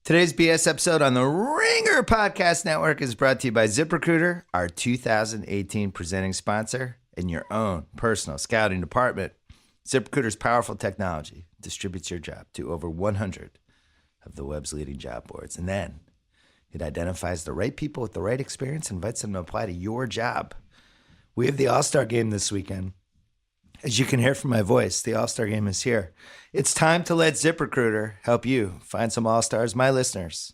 Today's BS episode on the Ringer Podcast Network is brought to you by ZipRecruiter, our 2018 presenting sponsor and your own personal scouting department. ZipRecruiter's powerful technology distributes your job to over 100 of the web's leading job boards. And then it identifies the right people with the right experience and invites them to apply to your job. We have the All-Star Game this weekend. As you can hear from my voice, the All-Star Game is here. It's time to let ZipRecruiter help you find some All-Stars. My listeners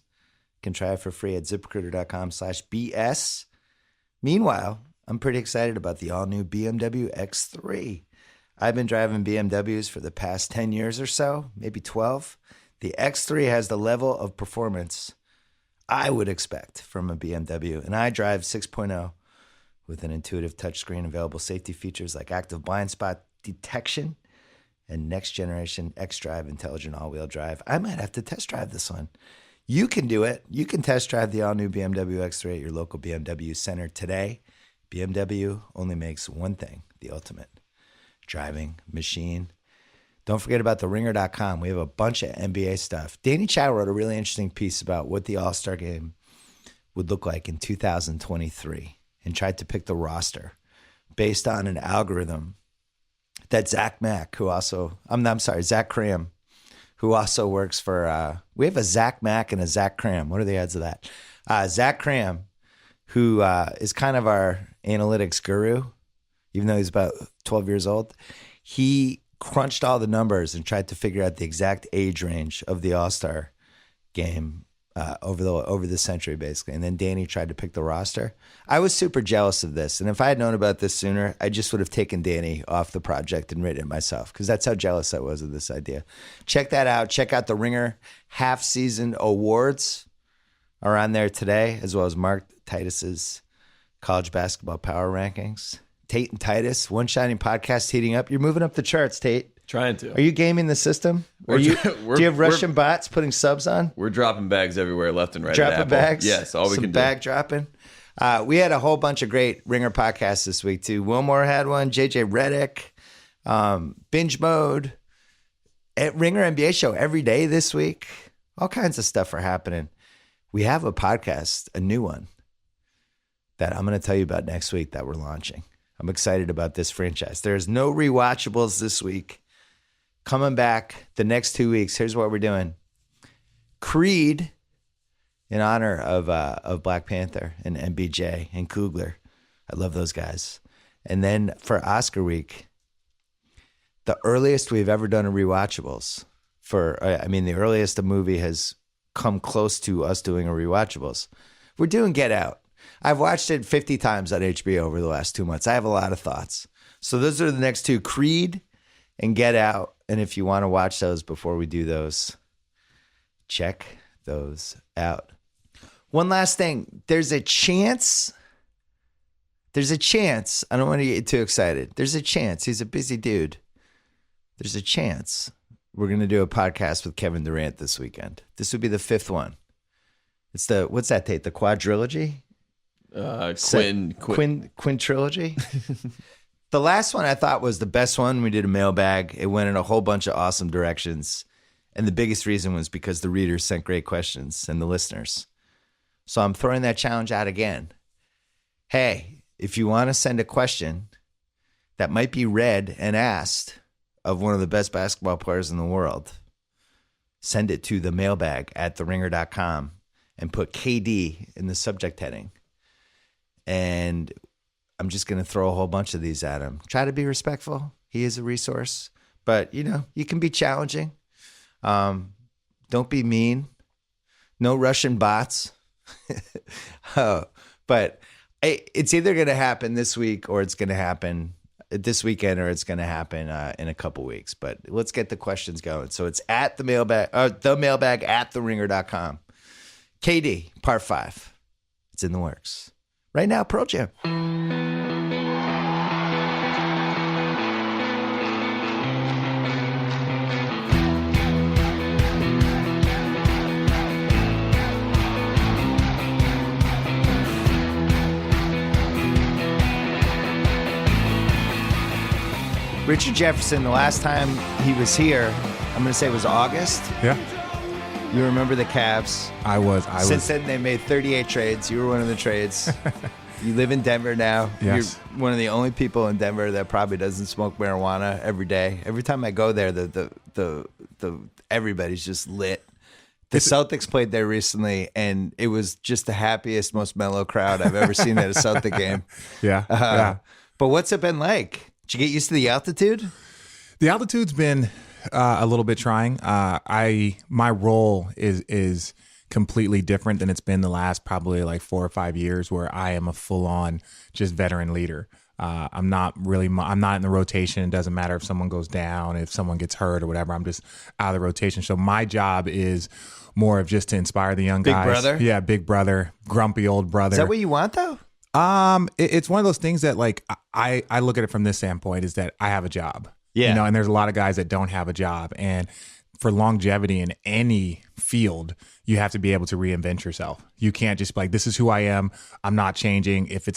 can try it for free at ZipRecruiter.com/BS. Meanwhile, I'm pretty excited about the all-new BMW X3. I've been driving BMWs for the past 10 years or so, maybe 12. The X3 has the level of performance I would expect from a BMW, and I drive 6.0 with an intuitive touchscreen, available safety features like active blind spot detection and next generation xDrive intelligent all-wheel drive. I might have to test drive this one. You can do it. You can test drive the all-new BMW X3 at your local BMW center today. BMW only makes one thing, the ultimate driving machine. Don't forget about theringer.com. We have a bunch of NBA stuff. Danny Chow wrote a really interesting piece about what the All-Star Game would look like in 2023 and tried to pick the roster based on an algorithm that Zach Cram, who also works for, we have a Zach Mack and a Zach Cram. What are the odds of that? Zach Cram, who is kind of our analytics guru, even though he's about 12 years old, he crunched all the numbers and tried to figure out the exact age range of the All-Star Game over the century, basically. And then Danny tried to pick the roster. I was super jealous of this. And if I had known about this sooner, I just would have taken Danny off the project and written it myself, because that's how jealous I was of this idea. Check that out. Check out the Ringer half-season awards are on there today, as well as Mark Titus's college basketball power rankings. Tate and Titus, One Shining Podcast heating up. You're moving up the charts, Tate. Trying to. Are you gaming the system? Do you have Russian bots putting subs on? We're dropping bags everywhere, left and right. Dropping bags? Yes, all we can do. Some bag dropping. We had a whole bunch of great Ringer podcasts this week, too. Wilmore had one, JJ Redick, Binge Mode, at Ringer NBA show every day this week. All kinds of stuff are happening. We have a podcast, a new one, that I'm going to tell you about next week that we're launching. I'm excited about this franchise. There's no rewatchables this week. Coming back the next 2 weeks, here's what we're doing. Creed, in honor of Black Panther and MBJ and Coogler. I love those guys. And then for Oscar week, the earliest we've ever done a rewatchables. The earliest a movie has come close to us doing a rewatchables. We're doing Get Out. I've watched it 50 times on HBO over the last 2 months. I have a lot of thoughts. So those are the next two, Creed and Get Out. And if you want to watch those before we do those, check those out. One last thing. There's a chance. I don't want to get too excited. There's a chance. He's a busy dude. There's a chance we're going to do a podcast with Kevin Durant this weekend. This would be the fifth one. It's what's that, Tate? The quadrilogy? Quintrilogy. The last one I thought was the best one. We did a mailbag. It went in a whole bunch of awesome directions. And the biggest reason was because the readers sent great questions and the listeners. So I'm throwing that challenge out again. Hey, if you want to send a question that might be read and asked of one of the best basketball players in the world, send it to the mailbag at theringer.com and put KD in the subject heading. And I'm just going to throw a whole bunch of these at him. Try to be respectful. He is a resource. But, you can be challenging. Don't be mean. No Russian bots. But it's either going to happen this week or it's going to happen this weekend or it's going to happen in a couple weeks. But let's get the questions going. So it's at the mailbag at theringer.com. KD, part 5. It's in the works. Right now, Pearl Jam. Richard Jefferson, the last time he was here, I'm going to say it was August. Yeah. You remember the Cavs? I was. Since then, they made 38 trades. You were one of the trades. You live in Denver now. Yes. You're one of the only people in Denver that probably doesn't smoke marijuana every day. Every time I go there, the everybody's just lit. The Celtics played there recently, and it was just the happiest, most mellow crowd I've ever seen at a Celtic game. Yeah. But what's it been like? Did you get used to the altitude? The altitude's been a little bit trying. My role is completely different than it's been the last probably like 4 or 5 years, where I am a full on just veteran leader. I'm not in the rotation. It doesn't matter if someone goes down, if someone gets hurt or whatever. I'm just out of the rotation. So my job is more of just to inspire the young guys. Big brother? Yeah, big brother, grumpy old brother. Is that what you want though? It's one of those things that like I look at it from this standpoint, is that I have a job. Yeah. And there's a lot of guys that don't have a job. And for longevity in any field, you have to be able to reinvent yourself. You can't just be like, this is who I am. I'm not changing. If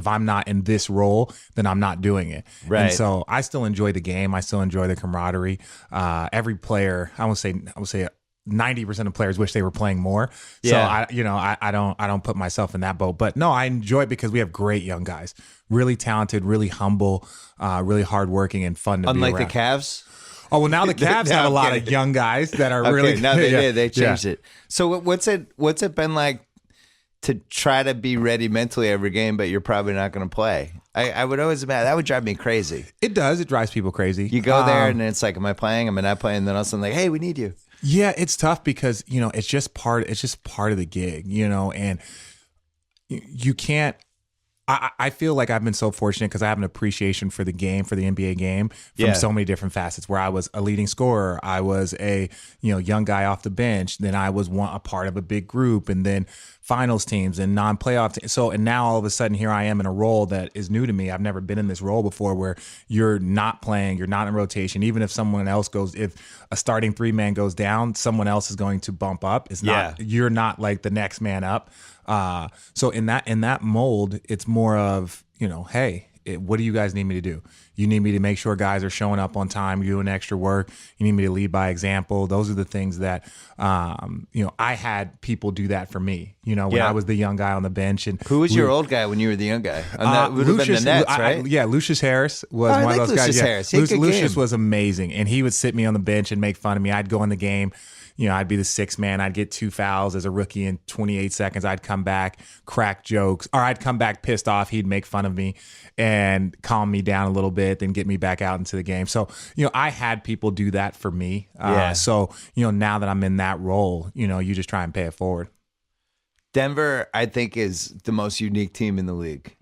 I'm not in this role, then I'm not doing it. Right. And so I still enjoy the game. I still enjoy the camaraderie. Every player, I would say 90% of players wish they were playing more. So I don't put myself in that boat. But no, I enjoy it because we have great young guys, really talented, really humble, really hardworking, and fun to be around. Unlike the Cavs? Oh, well, now the Cavs have a lot of young guys that are really No, they did. They changed Yeah. it. So what's it been like to try to be ready mentally every game, but you're probably not going to play? I would always imagine that would drive me crazy. It does. It drives people crazy. You go there and it's like, am I playing? Am I not playing? And then all of a sudden, like, hey, we need you. Yeah, it's tough because it's just part of the gig, and you can't. I feel like I've been so fortunate because I have an appreciation for the game, for the NBA game, from so many different facets. Where I was a leading scorer, I was a young guy off the bench, then I was a part of a big group, and then finals teams and non-playoff teams. And now all of a sudden here I am in a role that is new to me. I've never been in this role before, where you're not playing, you're not in rotation. Even if someone else if a starting 3-man goes down, someone else is going to bump up. You're not like the next man up. So in that mold, it's more of, hey, what do you guys need me to do? You need me to make sure guys are showing up on time, doing extra work. You need me to lead by example. Those are the things that, I had people do that for me, when I was the young guy on the bench. And who was your old guy when you were the young guy? And that would have been the Nets, right? Lucius Harris was one of those guys. Harris. Lucius was amazing. And he would sit me on the bench and make fun of me. I'd go in the game. I'd be the 6th man. I'd get 2 fouls as a rookie in 28 seconds. I'd come back, crack jokes, or I'd come back pissed off. He'd make fun of me and calm me down a little bit, then get me back out into the game. So, I had people do that for me. So, now that I'm in that role, you just try and pay it forward. Denver, I think, is the most unique team in the league.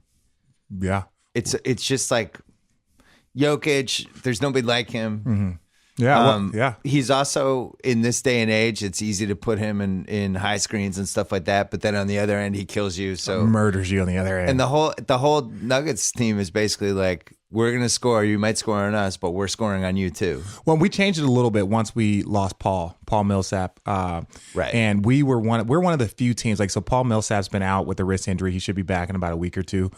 Yeah. It's just like Jokic. There's nobody like him. Mm-hmm. Yeah, yeah. He's also, in this day and age, it's easy to put him in high screens and stuff like that. But then on the other end, he kills you. So murders you on the other end. And the whole Nuggets team is basically like, we're going to score. You might score on us, but we're scoring on you too. Well, we changed it a little bit once we lost Paul Millsap. Right. And we're one of the few teams. So Paul Millsap's been out with a wrist injury. He should be back in about a week or two.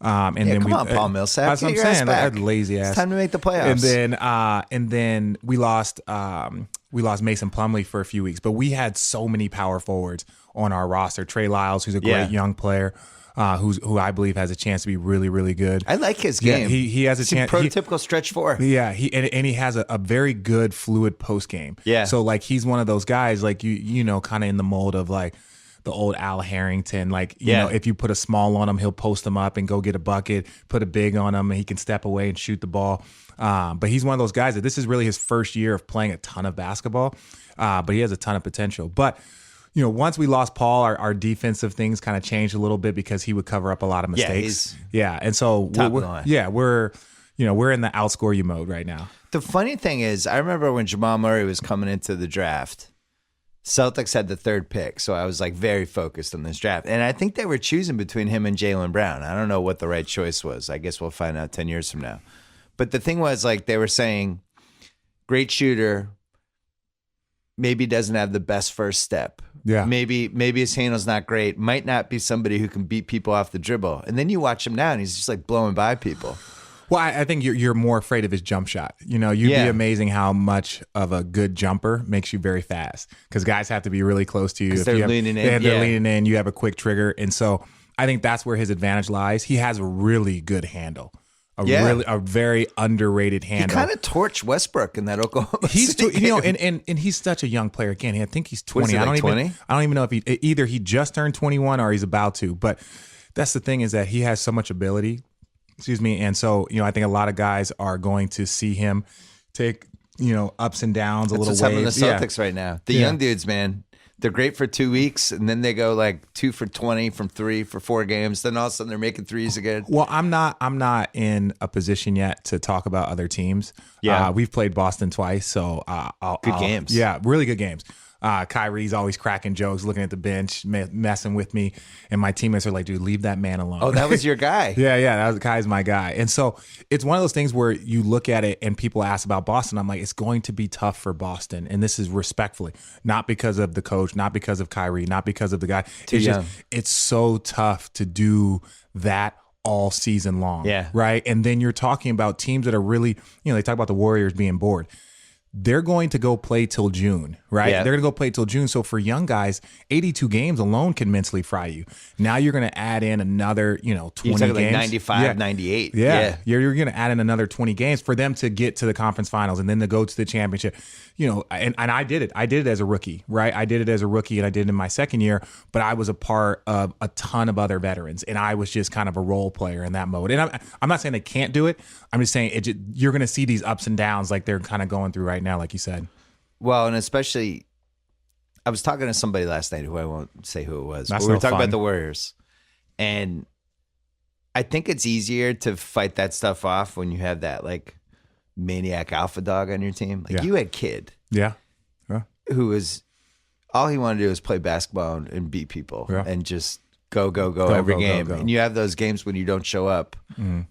Come on, Paul Millsap. That's what I'm saying. That lazy ass. It's time to make the playoffs. And then we lost Mason Plumlee for a few weeks. But we had so many power forwards on our roster. Trey Lyles, who's a great young player, who I believe has a chance to be really, really good. I like his game. He has a chance. Prototypical stretch 4. Yeah, he has a very good fluid post game. Yeah. So like he's one of those guys like kind of in the mold of like the old Al Harrington, if you put a small on him, he'll post him up and go get a bucket, put a big on him, and he can step away and shoot the ball. But he's one of those guys that this is really his first year of playing a ton of basketball, but he has a ton of potential. But, once we lost Paul, our defensive things kind of changed a little bit because he would cover up a lot of mistakes. And so we're in the outscore you mode right now. The funny thing is, I remember when Jamal Murray was coming into the draft, Celtics had the 3rd pick, so I was like very focused on this draft. And I think they were choosing between him and Jaylen Brown. I don't know what the right choice was. I guess we'll find out 10 years from now. But the thing was, like, they were saying, great shooter, maybe doesn't have the best first step. Yeah. Maybe his handle's not great. Might not be somebody who can beat people off the dribble. And then you watch him now, and he's just like blowing by people. Well, I think you're more afraid of his jump shot. You'd be amazing how much of a good jumper makes you very fast, because guys have to be really close to you. If they're leaning in. They're leaning in. You have a quick trigger. And so I think that's where his advantage lies. He has a really good handle. A very underrated handle. He kind of torched Westbrook in that Oklahoma He's City game. and he's such a young player. Again, I think he's 20. What is it, 20? I don't even know if either he just turned 21 or he's about to. But that's the thing, is that he has so much ability. Excuse me. And so, I think a lot of guys are going to see him take, ups and downs, That's little what's happening waves. to the Celtics right now. The young dudes, man, they're great for 2 weeks, and then they go like 2 for 20 from 3 for 4 games. Then all of a sudden they're making threes again. Well, I'm not in a position yet to talk about other teams. Yeah, we've played Boston twice, so good games. Yeah, really good games. Kyrie's always cracking jokes, looking at the bench, messing with me, and my teammates are like, "Dude, leave that man alone." Oh, that was your guy. That Kai's my guy. And so it's one of those things where you look at it and people ask about Boston. I'm like, it's going to be tough for Boston, and this is respectfully, not because of the coach, not because of Kyrie, not because of the guy. It's so tough to do that all season long. Yeah. Right. And then you're talking about teams that are really, they talk about the Warriors being bored. They're going to go play till June, right? Yeah. They're going to go play till June. So for young guys, 82 games alone can mentally fry you. Now you're going to add in another, 20 You're talking games. like 95, 98. Yeah. You're going to add in another 20 games for them to get to the conference finals and then to go to the championship. And I did it. I did it as a rookie, right? I did it as a rookie, and I did it in my second year, but I was a part of a ton of other veterans, and I was just kind of a role player in that mode. And I'm not saying they can't do it. I'm just saying you're going to see these ups and downs like they're kind of going through right now, like you said. Well, and especially, I was talking to somebody last night who I won't say who it was, That's but we were no talking fun. about the Warriors. And I think it's easier to fight that stuff off when you have that like maniac alpha dog on your team. Like you had Kid. Yeah. Who was, all he wanted to do was play basketball and beat people and just go every game. Go. And you have those games when you don't show up,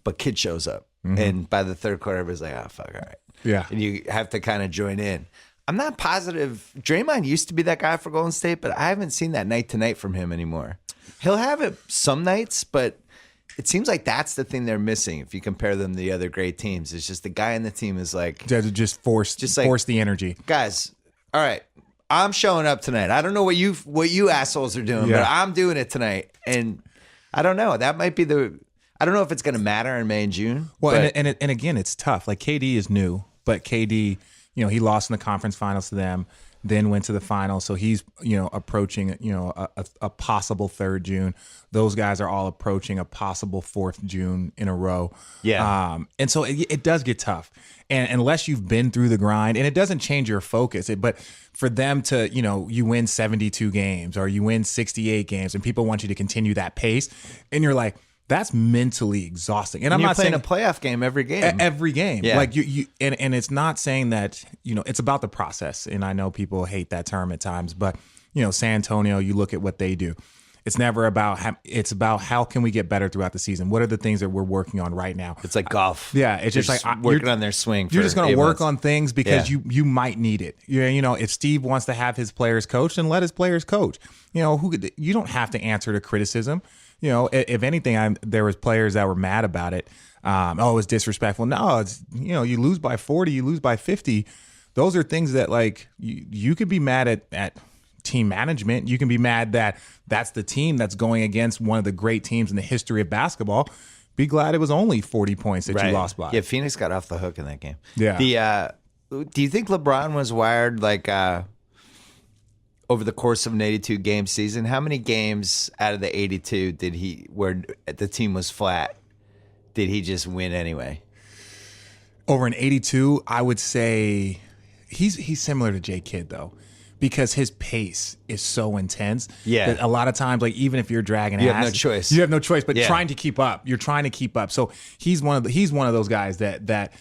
but Kid shows up. And by the third quarter, everybody's like, oh, fuck, all right. Yeah. And you have to kind of join in. I'm not positive. Draymond used to be that guy for Golden State, but I haven't seen that night to night from him anymore. He'll have it some nights, but it seems like that's the thing they're missing if you compare them to the other great teams. It's just the guy in the team is like... Just force the energy. Guys, all right, I'm showing up tonight. I don't know what you assholes are doing, but I'm doing it tonight. And I don't know. That might be I don't know if it's going to matter in May and June. Well, and again, it's tough. Like KD is new, but KD, he lost in the conference finals to them, then went to the finals. So he's, approaching, a possible 3rd June. Those guys are all approaching a possible 4th June in a row. Yeah. And so it does get tough. And unless you've been through the grind, and it doesn't change your focus, but for them to, you win 72 games or you win 68 games and people want you to continue that pace, and you're like, that's mentally exhausting. And I'm you're not playing saying a playoff game every game. Every game. Yeah. Like and it's not saying that, it's about the process. And I know people hate that term at times, but San Antonio, you look at what they do. It's never about it's about how can we get better throughout the season? What are the things that we're working on right now? It's like golf. Yeah, it's just like working on their swing. You're just going to 8 work months. on things because you might need it. If Steve wants to have his players coach, then let his players coach. You don't have to answer to criticism. If anything, there was players that were mad about it. It was disrespectful. No, it's you lose by 40, you lose by 50. Those are things that like you could be mad at team management. You can be mad that that's the team that's going against one of the great teams in the history of basketball. Be glad it was only 40 points that you lost by. Yeah, Phoenix got off the hook in that game. Yeah. Do you think LeBron was wired like over the course of an 82 game season? How many games out of the 82 did where the team was flat, did he just win anyway? Over an 82, I would say he's similar to J. Kidd though, because his pace is so intense. Yeah. That a lot of times, like even if you're dragging You ass, have no choice. You have no choice, but Yeah. trying to keep up. You're trying to keep up. So he's one of those guys that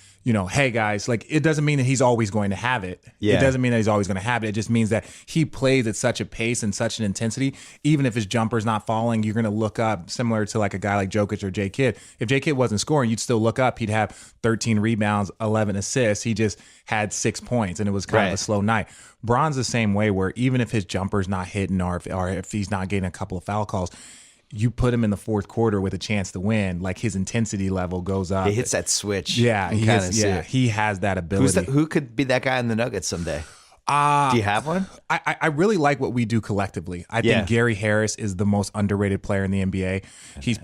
hey guys, like it doesn't mean that he's always going to have it. Yeah. It doesn't mean that he's always going to have it. It just means that he plays at such a pace and such an intensity. Even if his jumper's not falling, you're going to look up, similar to like a guy like Jokic or J. Kidd. If J. Kidd wasn't scoring, you'd still look up. He'd have 13 rebounds, 11 assists. He just had 6 points, and it was kind of a slow night. Bron's the same way, where even if his jumper's not hitting or if he's not getting a couple of foul calls, you put him in the fourth quarter with a chance to win, like his intensity level goes up. He hits that switch. Yeah, he has that ability. Who could be that guy in the Nuggets someday? Do you have one? I really like what we do collectively. I think Gary Harris is the most underrated player in the NBA. Okay. He's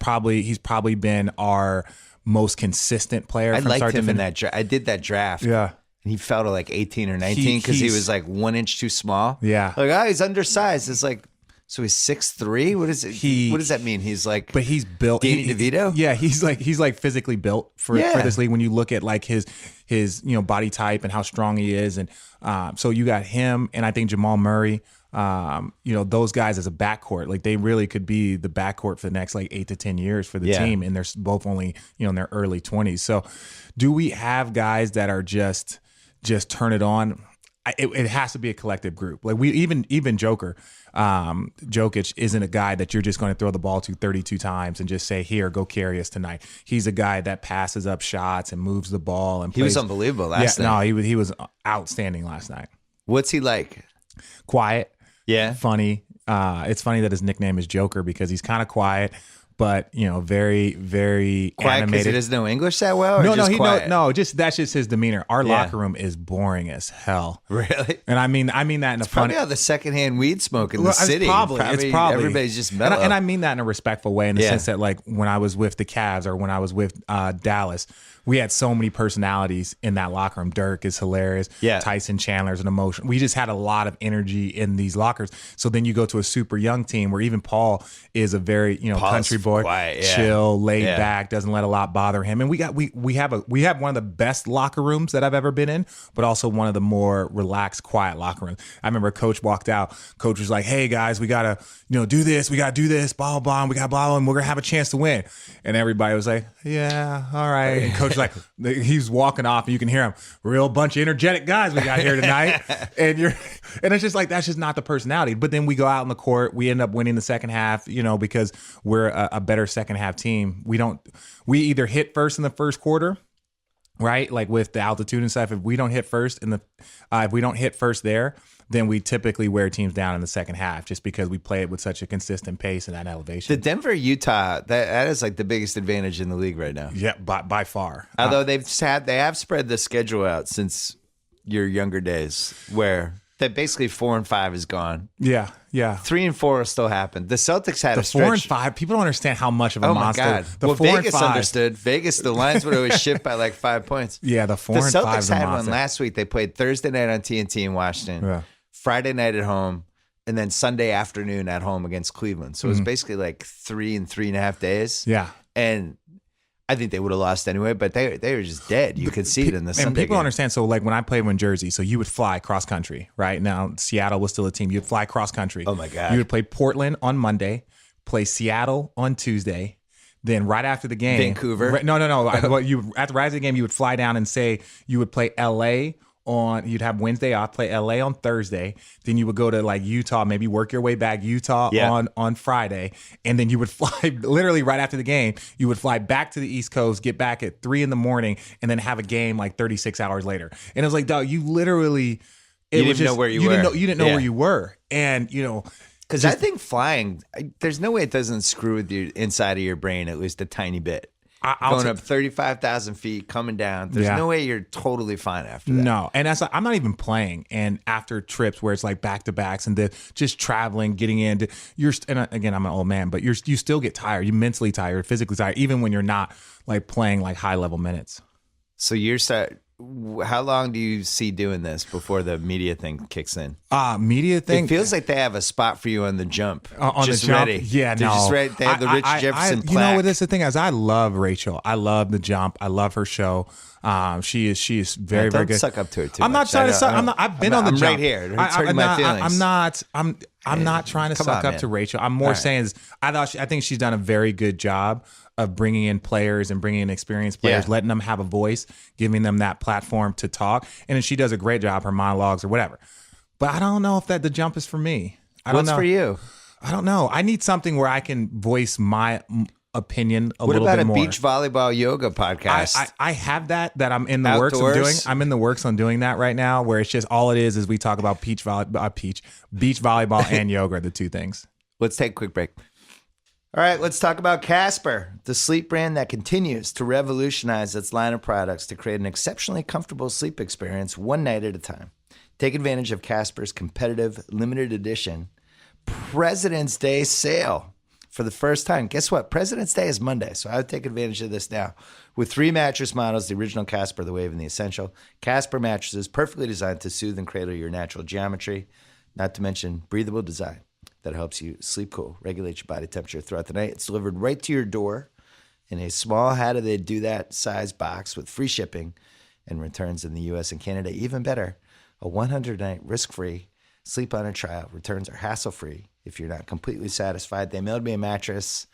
probably been our most consistent player. I liked him in that draft. I did that draft. Yeah. And he fell to like 18 or 19 because he was like 1 inch too small. Yeah. Like, he's undersized. It's like, so he's 6'3"? What is it? What does that mean? He's like, but he's built. Danny DeVito? Yeah, he's like physically built for this league. When you look at like his body type and how strong he is, and so you got him, and I think Jamal Murray. Those guys as a backcourt, like they really could be the backcourt for the next like 8 to 10 years for the team, and they're both only in their early 20s. So, do we have guys that are just turn it on? It has to be a collective group. Like we even Jokic isn't a guy that you're just going to throw the ball to 32 times and just say, here, go carry us tonight. He's a guy that passes up shots and moves the ball. And he was unbelievable last night. No, he was outstanding last night. What's he like? Quiet. Yeah. Funny. It's funny that his nickname is Joker because he's kind of quiet, but very, very quiet animated. Because he doesn't know English that well? Or that's just his demeanor. Our locker room is boring as hell. Really? And I mean that in a funny. Probably all the secondhand weed smoke in the city. It's probably everybody's just mellow. And I mean that in a respectful way, in the sense that like when I was with the Cavs or when I was with Dallas, we had so many personalities in that locker room. Dirk is hilarious. Yeah. Tyson Chandler's an emotion. We just had a lot of energy in these lockers. So then you go to a super young team where even Paul is a very country boy, quiet, chill, laid back, doesn't let a lot bother him. And we have one of the best locker rooms that I've ever been in, but also one of the more relaxed, quiet locker rooms. I remember Coach walked out. Coach was like, "Hey guys, we gotta do this. We gotta do this. Blah blah. We got blah, and we're gonna have a chance to win." And everybody was like, "Yeah, all right." And Coach like he's walking off, and you can hear him. Real bunch of energetic guys we got here tonight, and it's just like that's just not the personality. But then we go out in the court, we end up winning the second half, because we're a better second half team. We either hit first in the first quarter, right? Like with the altitude and stuff. If we don't hit first there, then we typically wear teams down in the second half just because we play it with such a consistent pace and that elevation. The Denver, Utah, that is like the biggest advantage in the league right now. Yeah, by far. Although they have spread the schedule out since your younger days, where that basically 4 and 5 is gone. Yeah. 3 and 4 will still happen. The Celtics had a stretch. 4 and 5. People don't understand how much of a monster. Oh my God. The 4 Vegas and 5. understood. Vegas, the lines would always shift by like 5 points. Yeah, the 4 and 5. The Celtics had one last week. They played Thursday night on TNT in Washington. Yeah. Friday night at home, and then Sunday afternoon at home against Cleveland. So it was basically like 3 and 3.5 days. Yeah. And I think they would have lost anyway, but they were just dead. You could see it in the Sunday And people game. understand. So like when I played in Jersey, so you would fly cross country, right? Now Seattle was still a team. You'd fly cross country. Oh my God. You would play Portland on Monday, play Seattle on Tuesday. Then right after the game, Vancouver. No. Right after the game, you would fly down and say you would play LA you'd have Wednesday off, play LA on Thursday. Then you would go to like Utah, maybe work your way back Utah on Friday. And then you would fly literally right after the game. You would fly back to the East Coast, get back at 3 a.m, and then have a game like 36 hours later. And it was like, dog, you literally, you didn't know where you were. You didn't know where you were. And, because I think flying, there's no way it doesn't screw with you inside of your brain at least a tiny bit. Going up 35,000 feet, coming down. There's no way you're totally fine after that. No, and that's like, I'm not even playing. And after trips where it's like back to backs and just traveling, getting into and again, I'm an old man, but you still get tired. You're mentally tired, physically tired, even when you're not like playing like high level minutes. So how long do you see doing this before the media thing kicks in? Media thing. It feels like they have a spot for you on the jump. On just the jump, ready. Yeah, They're just ready. They have the Richard Jefferson plaque. You know what? That's the thing is, I love Rachel. I love the jump. I love her show. She is very, very good. Don't suck up to her too I'm not much. trying to suck. I've been on the jump. I'm right here. It's hurting my feelings. I'm not trying to suck up to Rachel. I'm more saying I think she's done a very good job of bringing in players and bringing in experienced players, letting them have a voice, giving them that platform to talk. And then she does a great job, her monologues or whatever. But I don't know if the jump is for me. What's for you? I don't know. I need something where I can voice my opinion a little bit more. What about a beach volleyball yoga podcast? I have that I'm in the works of doing. I'm in the works on doing that right now, where it's just all it is we talk about beach volleyball and yoga are the two things. Let's take a quick break. All right, let's talk about Casper, the sleep brand that continues to revolutionize its line of products to create an exceptionally comfortable sleep experience one night at a time. Take advantage of Casper's competitive limited edition President's Day sale for the first time. Guess what? President's Day is Monday, so I would take advantage of this now. With 3 mattress models, the original Casper, the Wave, and the Essential, Casper mattresses perfectly designed to soothe and cradle your natural geometry, not to mention breathable design that helps you sleep cool, regulate your body temperature throughout the night. It's delivered right to your door in a small how do they do that size box with free shipping and returns in the U.S. and Canada. Even better, a 100-night risk-free sleep on a trial. Returns are hassle-free if you're not completely satisfied. They mailed me a mattress,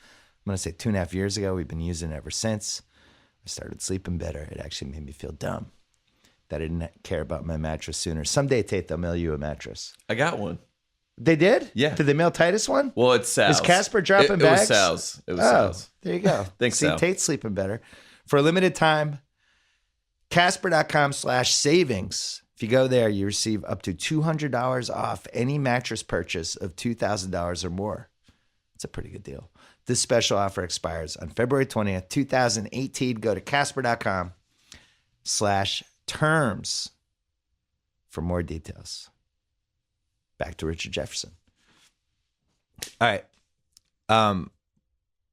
I'm going to say 2.5 years ago. We've been using it ever since. I started sleeping better. It actually made me feel dumb that I didn't care about my mattress sooner. Someday, Tate, they'll mail you a mattress. I got one. They did? Yeah. Did they mail Titus one? Well, it's Sal's. Is Casper dropping It bags? was Sal's. It was Sal's. There you go. Thanks, See, Sal. Tate's sleeping better. For a limited time, Casper.com/savings. If you go there, you receive up to $200 off any mattress purchase of $2,000 or more. It's a pretty good deal. This special offer expires on February 20th, 2018. Go to Casper.com/terms for more details. Back to Richard Jefferson. All right. I'm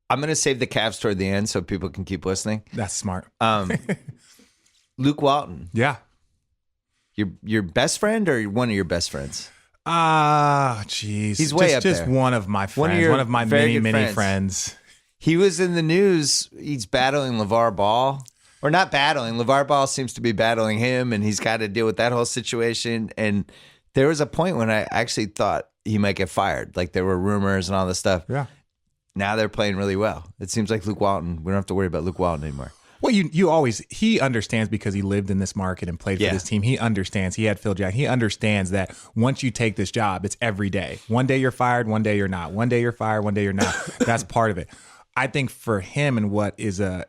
going to save the Cavs toward the end so people can keep listening. That's smart. Luke Walton, Yeah. your best friend or one of your best friends? Jeez. He's way up just there. one of my friends. One of my very many, good many friends. He was in the news. He's battling LaVar Ball. Or not battling. LaVar Ball seems to be battling him, and he's got to deal with that whole situation. And there was a point when I actually thought he might get fired. Like there were rumors and all this stuff. Yeah. Now they're playing really well. It seems like Luke Walton, we don't have to worry about Luke Walton anymore. Well, he understands because he lived in this market and played for this team. He understands. He had Phil Jackson. He understands that once you take this job, it's every day. One day you're fired, one day you're not. One day you're fired, one day you're not. That's part of it. I think for him, and what is a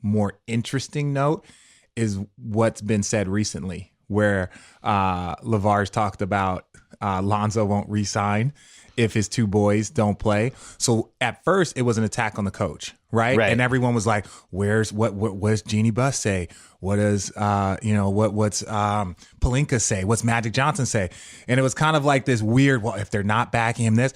more interesting note is what's been said recently, where LaVar's talked about Lonzo won't re-sign if his 2 boys don't play. So at first it was an attack on the coach, right? And everyone was like, what does Jeannie Buss say? What does what's Pelinka say? What's Magic Johnson say? And it was kind of like this weird, well, if they're not backing him this.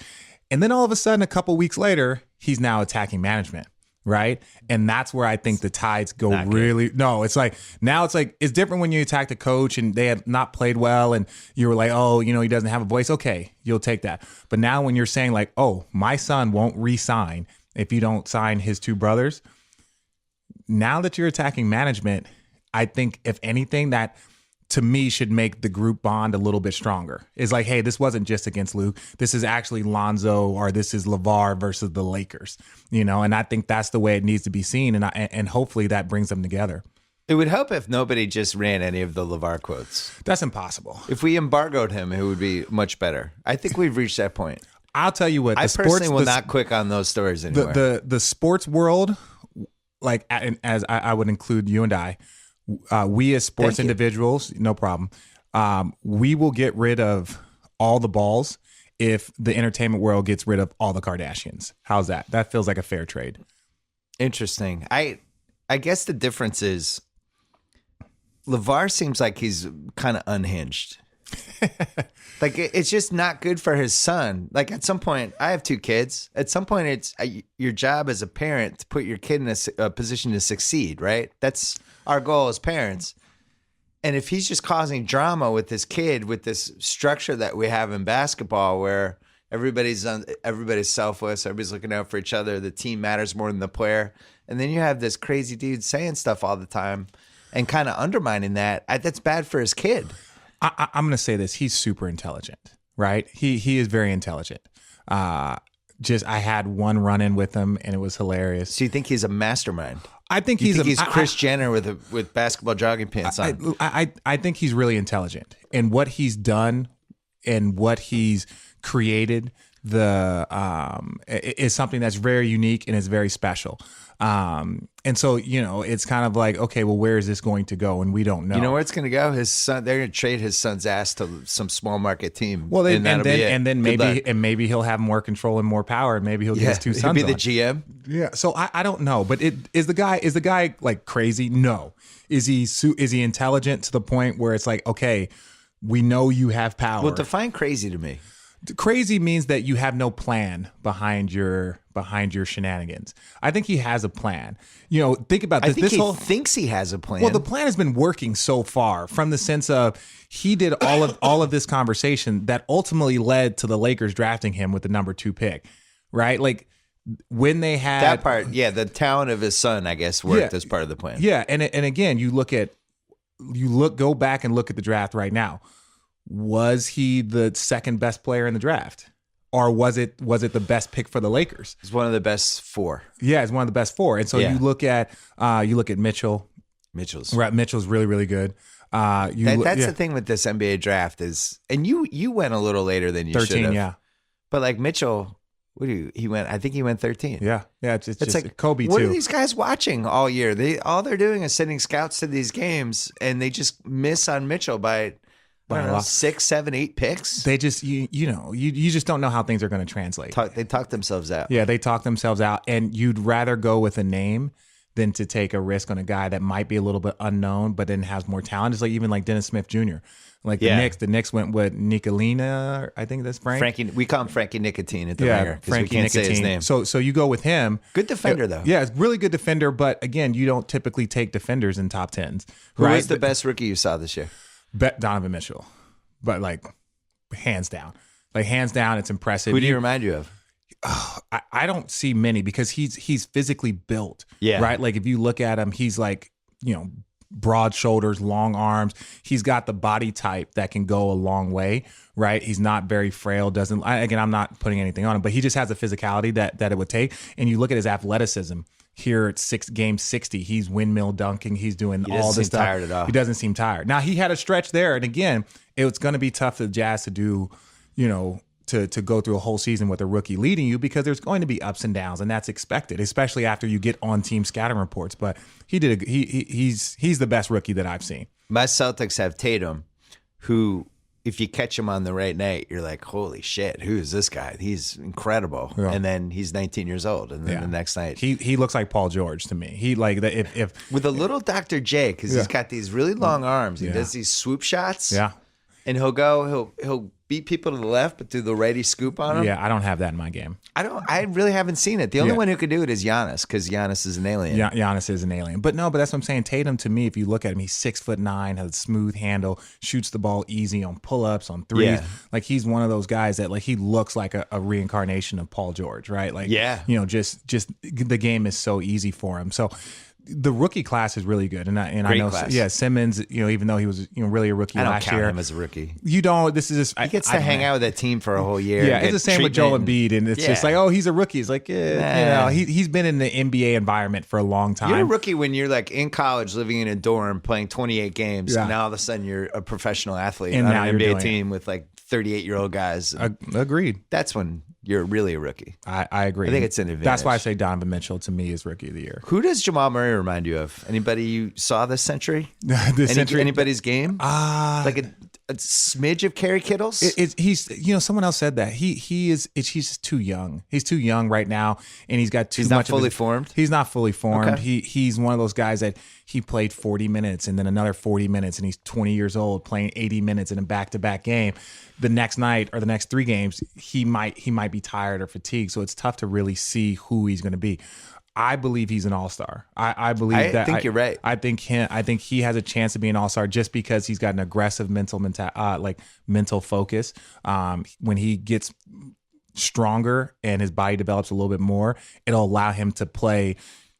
And then all of a sudden, a couple weeks later, he's now attacking management. Right. And that's where I think the tides go really. No, it's like now it's different when you attack the coach and they have not played well and you were like, oh, he doesn't have a voice. OK, you'll take that. But now when you're saying like, oh, my son won't re-sign if you don't sign his 2 brothers. Now that you're attacking management, I think if anything, that to me should make the group bond a little bit stronger. It's like, hey, this wasn't just against Luke. This is actually Lonzo or this is LaVar versus the Lakers, and I think that's the way it needs to be seen. And hopefully that brings them together. It would help if nobody just ran any of the LaVar quotes. That's impossible. If we embargoed him, it would be much better. I think we've reached that point. I'll tell you what. I personally will not click on those stories anymore. The sports world, like as I would include you and I, we as sports individuals, no problem. We will get rid of all the balls if the entertainment world gets rid of all the Kardashians. How's that? That feels like a fair trade. Interesting. I guess the difference is LaVar seems like he's kind of unhinged. Like it's just not good for his son. Like at some point, I have 2 kids. At some point, it's your job as a parent to put your kid in a position to succeed, right? That's our goal as parents. And if he's just causing drama with this kid, with this structure that we have in basketball where everybody's selfless, everybody's looking out for each other, the team matters more than the player. And then you have this crazy dude saying stuff all the time and kind of undermining that. That's bad for his kid. I'm going to say this. He's super intelligent, right? He is very intelligent. I had one run-in with him and it was hilarious. So you think he's a mastermind? I think he's Kris Jenner with basketball jogging pants on. I think he's really intelligent, and what he's done and what he's created is something that's very unique and is very special. And so, it's kind of like, okay, well, where is this going to go? And we don't know. You know where it's going to go? His son, they're going to trade his son's ass to some small market team. Well, and then maybe he'll have more control and more power, and maybe he'll get his two sons. He'll be the GM. Yeah. So I don't know, but is the guy like crazy? No. Is he intelligent to the point where it's like, okay, we know you have power? Well, define crazy to me. Crazy means that you have no plan behind your shenanigans. I think he has a plan. Think about this. I think he thinks he has a plan. Well, the plan has been working so far, from the sense of he did all of this conversation that ultimately led to the Lakers drafting him with the number 2 pick, right? Like when they had that part, the talent of his son, I guess, worked as part of the plan. Yeah, and again, go back and look at the draft right now. Was he the second best player in the draft, or was it the best pick for the Lakers? It's one of the best 4. Yeah, it's one of the best 4. And so you look at Mitchell. Mitchell's really, really good. That's the thing with this NBA draft is, and you went a little later than you should have. 13, yeah. But like Mitchell, he went 13. Yeah. It's just like Kobe what too. What are these guys watching all year? All they're doing is sending scouts to these games, and they just miss on Mitchell by 6, 7, 8 picks. They just you just don't know how things are going to translate. They talk themselves out. Yeah, they talk themselves out, and you'd rather go with a name than to take a risk on a guy that might be a little bit unknown, but then has more talent. It's like even like Dennis Smith Jr. Like the Knicks went with Nicolina, I think that's Frankie. We call him Frankie Nicotine at the Ringer because we can't say his name. So you go with him. Good defender though. Yeah, it's really good defender. But again, you don't typically take defenders in top 10s. Who was the best rookie you saw this year? Donovan Mitchell, but like hands down, it's impressive. Who do you remind you of? I don't see many because he's physically built. Yeah. Right. Like if you look at him, he's like, broad shoulders, long arms. He's got the body type that can go a long way. Right. He's not very frail. I'm not putting anything on him, but he just has a physicality that it would take. And you look at his athleticism. Here at game 60, he's windmill dunking. He's doing all this stuff. Tired at all. He doesn't seem tired. Now he had a stretch there, and again, it's going to be tough for the Jazz to do, to go through a whole season with a rookie leading you, because there's going to be ups and downs, and that's expected, especially after you get on team scouting reports. But he's the best rookie that I've seen. My Celtics have Tatum, who, if you catch him on the right night, you're like, holy shit, who is this guy? He's incredible. Yeah. And then he's 19 years old. And then the next night. He looks like Paul George to me. He like if with a little Dr. J, because he's got these really long arms. He does these swoop shots. Yeah. And he'll beat people to the left, but do the righty scoop on them. Yeah, I don't have that in my game. I really haven't seen it. The only one who could do it is Giannis, because Giannis is an alien. Giannis is an alien. But that's what I'm saying. Tatum, to me, if you look at him, he's 6'9", has a smooth handle, shoots the ball easy on pull-ups, on threes. Yeah. Like he's one of those guys that like he looks like a reincarnation of Paul George, right? Like just the game is so easy for him. So the rookie class is really good, and I know, class. Simmons. Even though he was really a rookie last year, I don't count him as a rookie. You don't. This is just he gets to hang out with that team for a whole year. Yeah, it's the same with Joel Embiid, and it's just like, oh, he's a rookie. It's like, he's been in the NBA environment for a long time. You're a rookie when you're like in college, living in a dorm, playing 28 games. Yeah. And now all of a sudden you're a professional athlete on an NBA team with like 38-year-old guys. Agreed. That's when you're really a rookie. I agree. I think it's an advantage. That's why I say Donovan Mitchell to me is rookie of the year. Who does Jamal Murray remind you of? Anybody you saw this century? Anybody's game? Like a smidge of Kerry Kittles? He's someone else said that he's just too young. He's too young right now, and he's got too much. He's not fully formed. He's not fully formed. Okay. He's one of those guys that he played 40 minutes and then another 40 minutes, and he's 20 years old playing 80 minutes in a back-to-back game. The next night or the next 3 games, he might be tired or fatigued. So it's tough to really see who he's going to be. I believe he's an all-star. I believe that. I think you're right. I think he has a chance to be an all-star just because he's got an aggressive mental focus. When he gets stronger and his body develops a little bit more, it'll allow him to play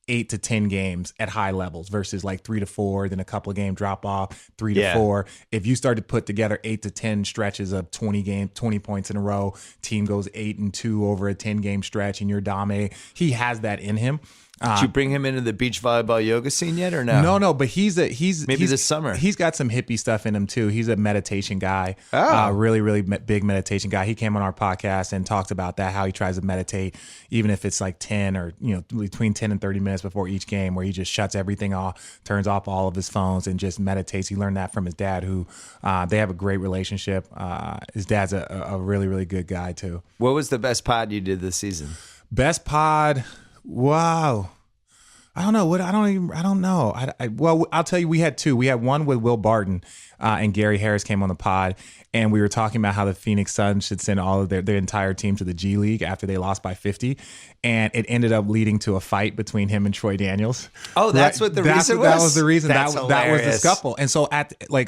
8 to 10 games at high levels versus like 3 to 4, then a couple of game drop off, 3 to 4. If you start to put together 8 to 10 stretches of 20 points in a row, team goes 8-2 over a 10-game stretch and you're dominating. He has that in him. Did you bring him into the beach volleyball yoga scene yet, or no? No, but he's maybe this summer. He's got some hippie stuff in him too. He's a meditation guy. Really big meditation guy. He came on our podcast and talked about that, how he tries to meditate, even if it's like 10 or between 10 and 30 minutes before each game, where he just shuts everything off, turns off all of his phones, and just meditates. He learned that from his dad, who they have a great relationship. His dad's a really good guy too. What was the best pod you did this season? Best pod. Wow. I don't know. I don't know. Well, I'll tell you, we had two. We had one with Will Barton and Gary Harris came on the pod, and we were talking about how the Phoenix Suns should send all of their entire team to the G League after they lost by 50. And it ended up leading to a fight between him and Troy Daniels. Oh, that's what the reason was? That was the reason. That was the scuffle. And so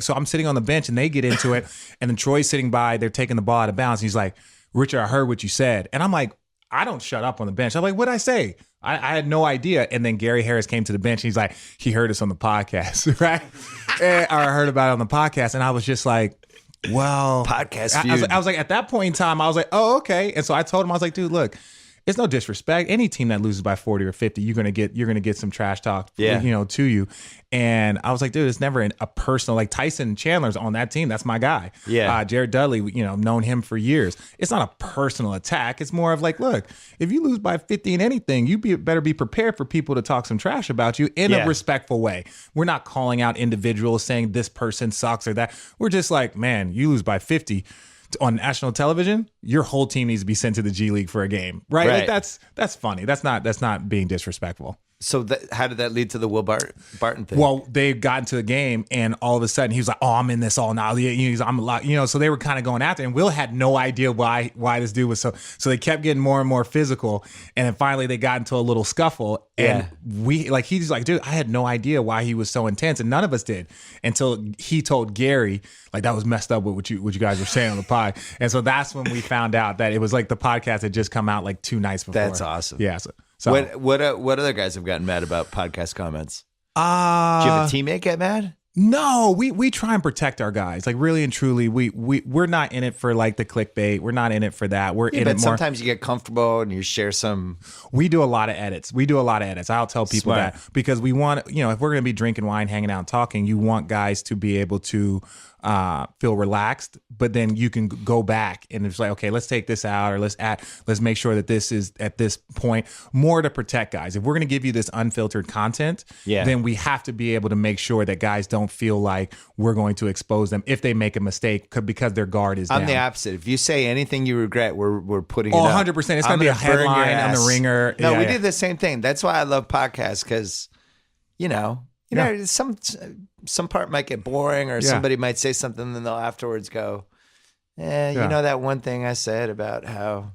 so I'm sitting on the bench and they get into it, and then Troy's sitting by, they're taking the ball out of bounds. He's like, "Richard, I heard what you said." And I'm like, I don't shut up on the bench. I'm like, what'd I say? I had no idea. And then Gary Harris came to the bench. And he's like, he heard us on the podcast, right? Or I heard about it on the podcast. And I was just like, well, podcast feud. I was like, at that point in time, I was like, oh, okay. And so I told him, I was like, dude, look, it's no disrespect. Any team that loses by 40 or 50, you're gonna get some trash talk, to you. And I was like, dude, it's never a personal. Like Tyson Chandler's on that team. That's my guy. Yeah. Jared Dudley, known him for years. It's not a personal attack. It's more of like, look, if you lose by 50 in anything, better be prepared for people to talk some trash about you in a respectful way. We're not calling out individuals saying this person sucks or that. We're just like, man, you lose by 50 on national television, your whole team needs to be sent to the G League for a game, right? Like that's funny. That's not being disrespectful. So how did that lead to the Will Barton thing? Well, they got into the game, and all of a sudden he was like, "Oh, I'm in this all now." I'm a lot, So they were kind of going after him. And Will had no idea why this dude was so. So they kept getting more and more physical, and then finally they got into a little scuffle. And he's like, "Dude, I had no idea why he was so intense," and none of us did until he told Gary, like, that was messed up with what you guys were saying on the pod. And so that's when we found out that it was like the podcast had just come out like 2 nights before. That's awesome. Yeah. So what other guys have gotten mad about podcast comments? Do you have a teammate get mad? No, we try and protect our guys. Like, really and truly, we're not in it for like the clickbait. We're not in it for that. We're in it more. Sometimes you get comfortable and you share some. We do a lot of edits. I'll tell people that because we want, if we're going to be drinking wine, hanging out, and talking, you want guys to be able to feel relaxed, but then you can go back and it's like, okay, let's take this out, or let's make sure that this is at this point more to protect guys. If we're going to give you this unfiltered content, then we have to be able to make sure that guys don't feel like we're going to expose them if they make a mistake because their guard is down. I'm the opposite. If you say anything you regret, we're putting it up. 100%. It's going to be a headline on the Ringer. No, we did the same thing. That's why I love podcasts, because, some part might get boring, or somebody might say something, and then they'll afterwards go, that one thing I said about how,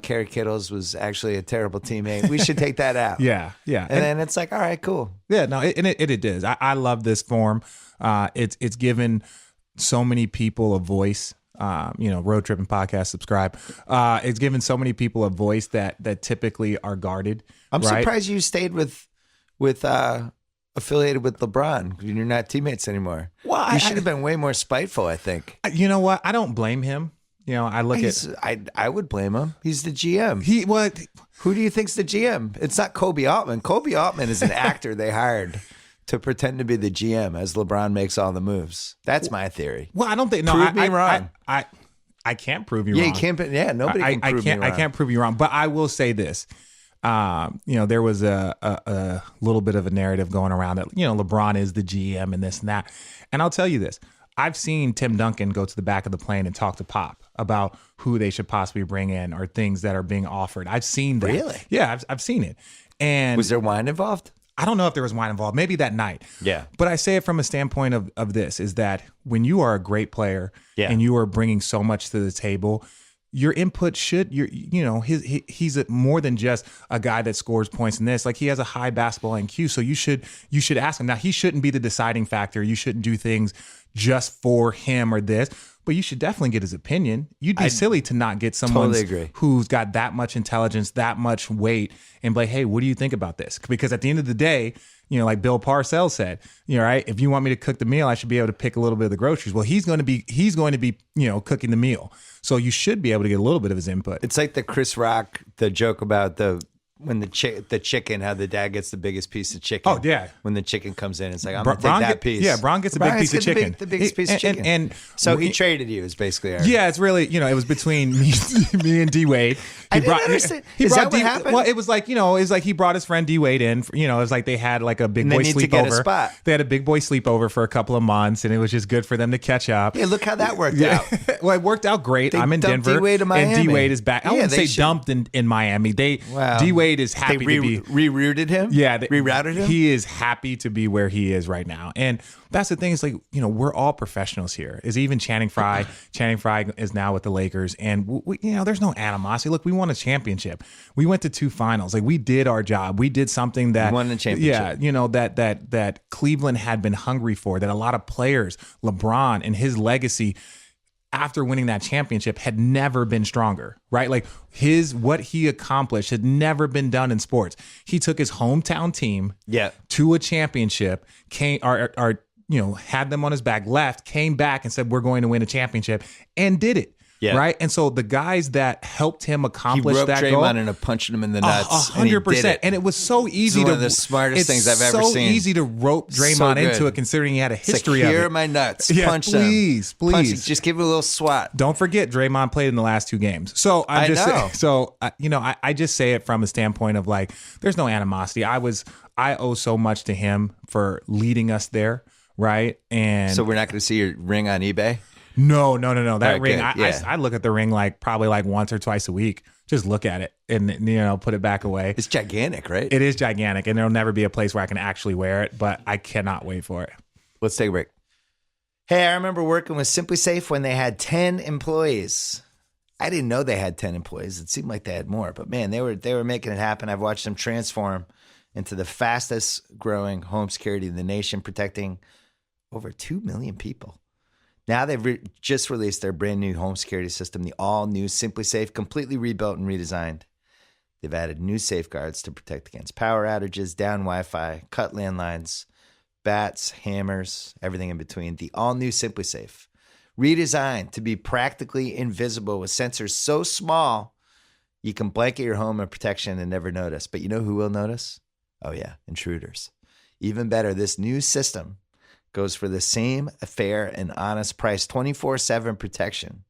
Kerry Kittles was actually a terrible teammate. We should take that out. Yeah. And then it's like, all right, cool. Yeah, no, it is. I love this form. It's given so many people a voice. Road Tripping Podcast, subscribe. It's given so many people a voice that typically are guarded. I'm surprised you stayed with affiliated with LeBron. You're not teammates anymore. Well, you should have been way more spiteful, I think. You know what? I don't blame him. I would blame him. He's the GM. Who do you think's the GM? It's not Kobe Altman. Kobe Altman is an actor they hired to pretend to be the GM as LeBron makes all the moves. That's my theory. Well, I don't think. No, prove me wrong. I can't prove you wrong. Yeah, you can't. Yeah, nobody can prove me wrong. I can't prove you wrong. But I will say this. There was a little bit of a narrative going around that, LeBron is the GM and this and that. And I'll tell you this. I've seen Tim Duncan go to the back of the plane and talk to Pop about who they should possibly bring in or things that are being offered. I've seen that. Really? Yeah, I've seen it. And was there wine involved? I don't know if there was wine involved. Maybe that night. Yeah. But I say it from a standpoint of this, is that when you are a great player and you are bringing so much to the table, your input he's more than just a guy that scores points in this. Like, he has a high basketball IQ, so you should ask him. Now, he shouldn't be the deciding factor. You shouldn't do things just for him or this, but you should definitely get his opinion. You'd be silly to not get someone who's got that much intelligence, that much weight, and be like, hey, what do you think about this? Because at the end of the day, like Bill Parcells said, right, if you want me to cook the meal, I should be able to pick a little bit of the groceries. Well, he's going to be cooking the meal. So you should be able to get a little bit of his input. It's like the Chris Rock, the joke about the when the chicken, how the dad gets the biggest piece of chicken. Oh, yeah. When the chicken comes in, it's like, I'm going to take that piece. Yeah, Bron gets a big piece of chicken. The biggest piece of chicken. And so he traded you, is basically our... Yeah, it's really, it was between me and D-Wade. I didn't understand. Is that what happened? Well, it was like, it was like he brought his friend D-Wade in. It was like they had like a big boy sleepover. To get a spot. They had a big boy sleepover for a couple of months, and it was just good for them to catch up. Yeah, look how that worked out. Well, it worked out great. I'm in Denver. D-Wade to Miami. And D-Wade is back. I wouldn't say dumped in Miami. D-Wade is happy to be... Rerouted him? Yeah. Rerouted him? He is happy to be where he is right now. And that's the thing. Is like, we're all professionals here. Is even Channing Frye. Channing Frye is now with the Lakers. And, we, there's no animosity. Look, we won a championship. We went to 2 finals. Like, we did our job. We did something that... We won the championship. Yeah, that Cleveland had been hungry for, that a lot of players, LeBron and his legacy... after winning that championship had never been stronger, right? Like what he accomplished had never been done in sports. He took his hometown team to a championship, had them on his back, left, came back and said, we're going to win a championship, and did it. Yeah. Right. And so the guys that helped him accomplish that goal. He roped Draymond into punching him in the nuts. 100%. And it was so easy one of the smartest things I've ever seen. It's so easy to rope Draymond into it, considering he had a history of it. Here are my nuts. Punch them. Please. Just give it a little swat. Don't forget, Draymond played in the last 2 games. So I just say it from a standpoint of like, there's no animosity. I owe so much to him for leading us there. Right. And so we're not going to see your ring on eBay? No. That ring, I look at the ring probably once or twice a week. Just look at it and put it back away. It's gigantic, right? It is gigantic, and there'll never be a place where I can actually wear it. But I cannot wait for it. Let's take a break. Hey, I remember working with Simply Safe when they had 10 employees. I didn't know they had 10 employees. It seemed like they had more, but man, they were making it happen. I've watched them transform into the fastest growing home security in the nation, protecting over 2 million people. Now they've just released their brand new home security system, the all-new Simply Safe, completely rebuilt and redesigned. They've added new safeguards to protect against power outages, down Wi-Fi, cut landlines, bats, hammers, everything in between. The all-new Simply Safe, redesigned to be practically invisible with sensors so small you can blanket your home in protection and never notice. But you know who will notice? Oh yeah, intruders. Even better, this new system goes for the same fair and honest price, 24/7 protection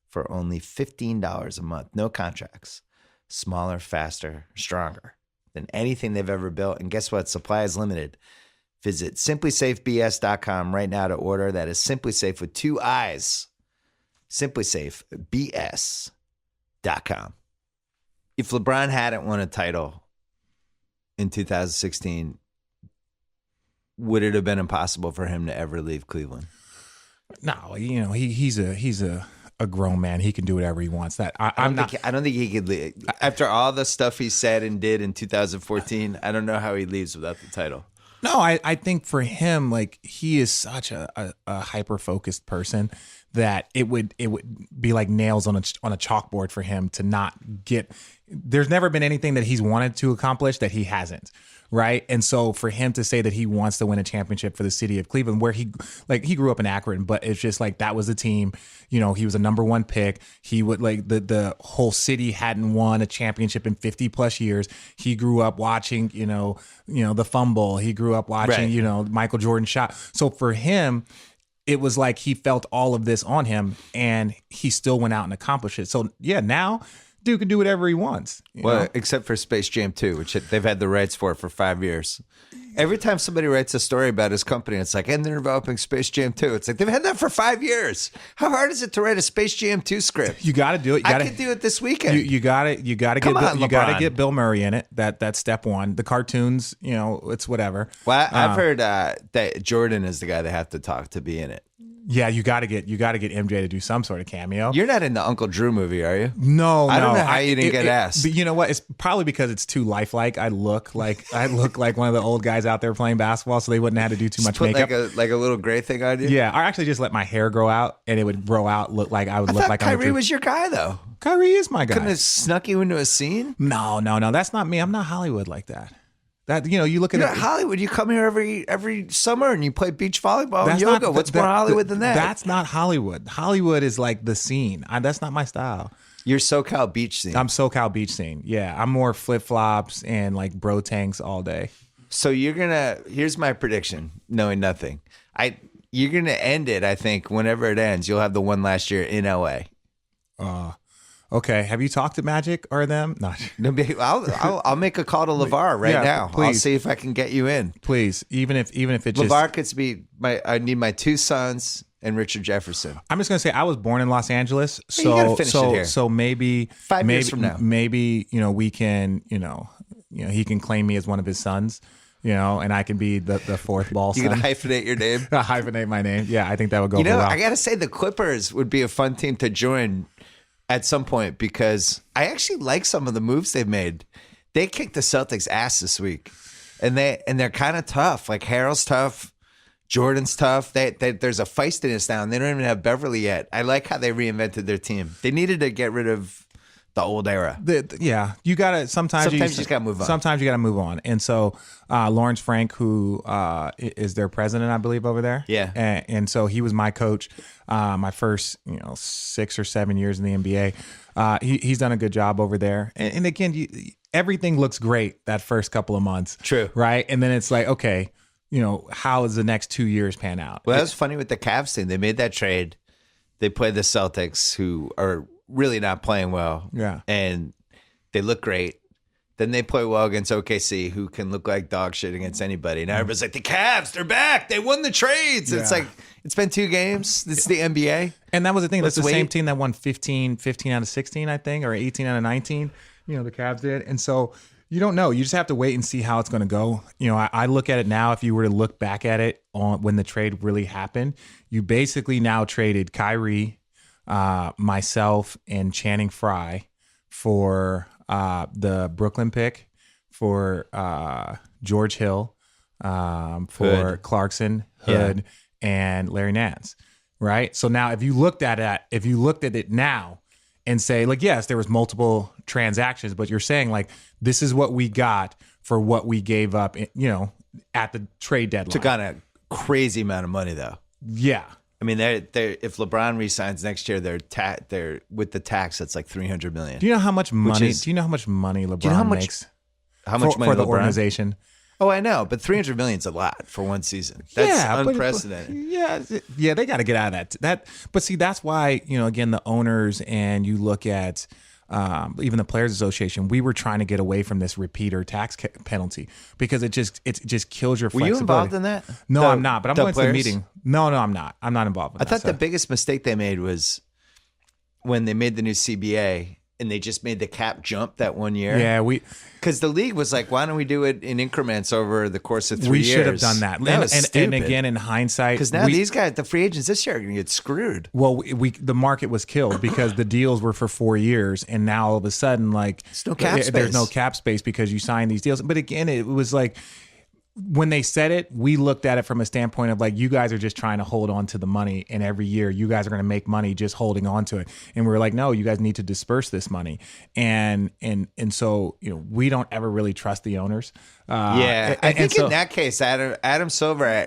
for only $15 a month. No contracts. Smaller, faster, stronger than anything they've ever built. And guess what? Supply is limited. Visit simplysafebs.com right now to order. That is SimpliSafe with 2 I's. simplysafebs.com. If LeBron hadn't won a title in 2016, would it have been impossible for him to ever leave Cleveland? No, he's a grown man. He can do whatever he wants. I don't think he could leave. After all the stuff he said and did in 2014, I don't know how he leaves without the title. No, I think for him, like, he is such a hyper focused person that it would be like nails on a chalkboard for him to not get. There's never been anything that he's wanted to accomplish that he hasn't. Right. And so for him to say that he wants to win a championship for the city of Cleveland, where he grew up in Akron, but it's just like that was the team, he was a number 1 pick. He would the whole city hadn't won a championship in 50 plus years. He grew up watching, the fumble. He grew up watching, Michael Jordan shot. So for him, it was like he felt all of this on him and he still went out and accomplished it. So yeah, now dude can do whatever he wants. Well, except for Space Jam 2, which they've had the rights for 5 years. Every time somebody writes a story about his company, it's like, and they're developing Space Jam 2. It's like, they've had that for 5 years. How hard is it to write a Space Jam 2 script? You got to do it. I could do it this weekend. You got to get Bill Murray in it. That's step one. The cartoons, it's whatever. Well, I've heard that Jordan is the guy they have to talk to be in it. Yeah, you got to get MJ to do some sort of cameo. You're not in the Uncle Drew movie, are you? No, I don't know how you didn't get asked. But you know what? It's probably because it's too lifelike. I look like one of the old guys out there playing basketball, so they wouldn't have to do too much makeup. Like a little gray thing on you. Yeah, I actually just let my hair grow out, and it would grow out, look like I would look like Kyrie was your guy, though. Kyrie is my guy. Couldn't have snuck you into a scene? No, that's not me. I'm not Hollywood like that. That you look at Hollywood. You come here every summer and you play beach volleyball and yoga. What's more Hollywood than that? That's not Hollywood. Hollywood is like the scene. That's not my style. You're SoCal beach scene. I'm SoCal beach scene. Yeah, I'm more flip flops and like bro tanks all day. So here's my prediction, knowing nothing. You're gonna end it, I think, whenever it ends. You'll have the one last year in LA. Okay. Have you talked to Magic or them? No. I'll make a call to LaVar right now. Please. I'll see if I can get you in. Please, even if it just LaVar could be I need my two sons and Richard Jefferson. I'm just gonna say I was born in Los Angeles, you gotta finish it here. so maybe 5 years from now, maybe we can he can claim me as one of his sons, and I can be the fourth ball son. You can hyphenate your name. Hyphenate my name. Yeah, I think that would go. Well. I gotta say the Clippers would be a fun team to join at some point because I actually like some of the moves they've made. They kicked the Celtics' ass this week, and they're kind of tough. Like Harrell's tough, Jordan's tough. There's a feistiness now, and they don't even have Beverly yet. I like how they reinvented their team. They needed to get rid of the old era. You gotta sometimes you just gotta move on. Sometimes you gotta move on. And so Lawrence Frank, who is their president, I believe, over there. Yeah. And so he was my coach my first 6 or 7 years in the NBA. He's done a good job over there. And again, everything looks great that first couple of months. True. Right. And then it's like, okay, how does the next 2 years pan out? Well, that was funny with the Cavs thing. They made that trade. They played the Celtics, who are really not playing well. Yeah. And they look great. Then they play well against OKC, who can look like dog shit against anybody. Now everybody's like, the Cavs, they're back. They won the trades. Yeah. It's like, it's been 2 games. It's the NBA. And that was the thing. That's the Let's same wait. team that won 15 out of 16, I think, or 18 out of 19. The Cavs did. And so you don't know. You just have to wait and see how it's going to go. I look at it now. If you were to look back at it on when the trade really happened, you basically now traded Kyrie, myself, and Channing Frye for the Brooklyn pick, for George Hill, for Hood. Clarkson, Hood, and Larry Nance. Right. So now, if you looked at it now and say, like, yes, there was multiple transactions, but you're saying like this is what we got for what we gave up, at the trade deadline. Took on a crazy amount of money, though. Yeah. I mean, if LeBron resigns next year, they're with the tax. That's like $300 million. Do you know how much money? Do you know how much money LeBron makes? How much money for the LeBron? Organization? Oh, I know, but $300 million is a lot for one season. That's unprecedented. Yeah, they got to get out of that. But see, that's why again, the owners, and you look at even the Players Association, we were trying to get away from this repeater tax penalty because it just kills your Were flexibility. you involved in that? No, I'm not. But I'm going to the players? meeting. No, I'm not. I'm not involved in I that. thought the biggest mistake they made was when they made the new CBA and they just made the cap jump that 1 year. Yeah, because the league was like, why don't we do it in increments over the course of 3 years? We should have done that. And again, in hindsight, because now these guys, the free agents this year, are going to get screwed. Well, the market was killed because the deals were for 4 years, and now all of a sudden, like, There's no cap space. There's no cap space because you signed these deals. But again, it was like, when they said it, we looked at it from a standpoint of like, you guys are just trying to hold on to the money, and every year you guys are going to make money just holding on to it. And we were like, no, you guys need to disperse this money. And so we don't ever really trust the owners. I think in that case, Adam Silver,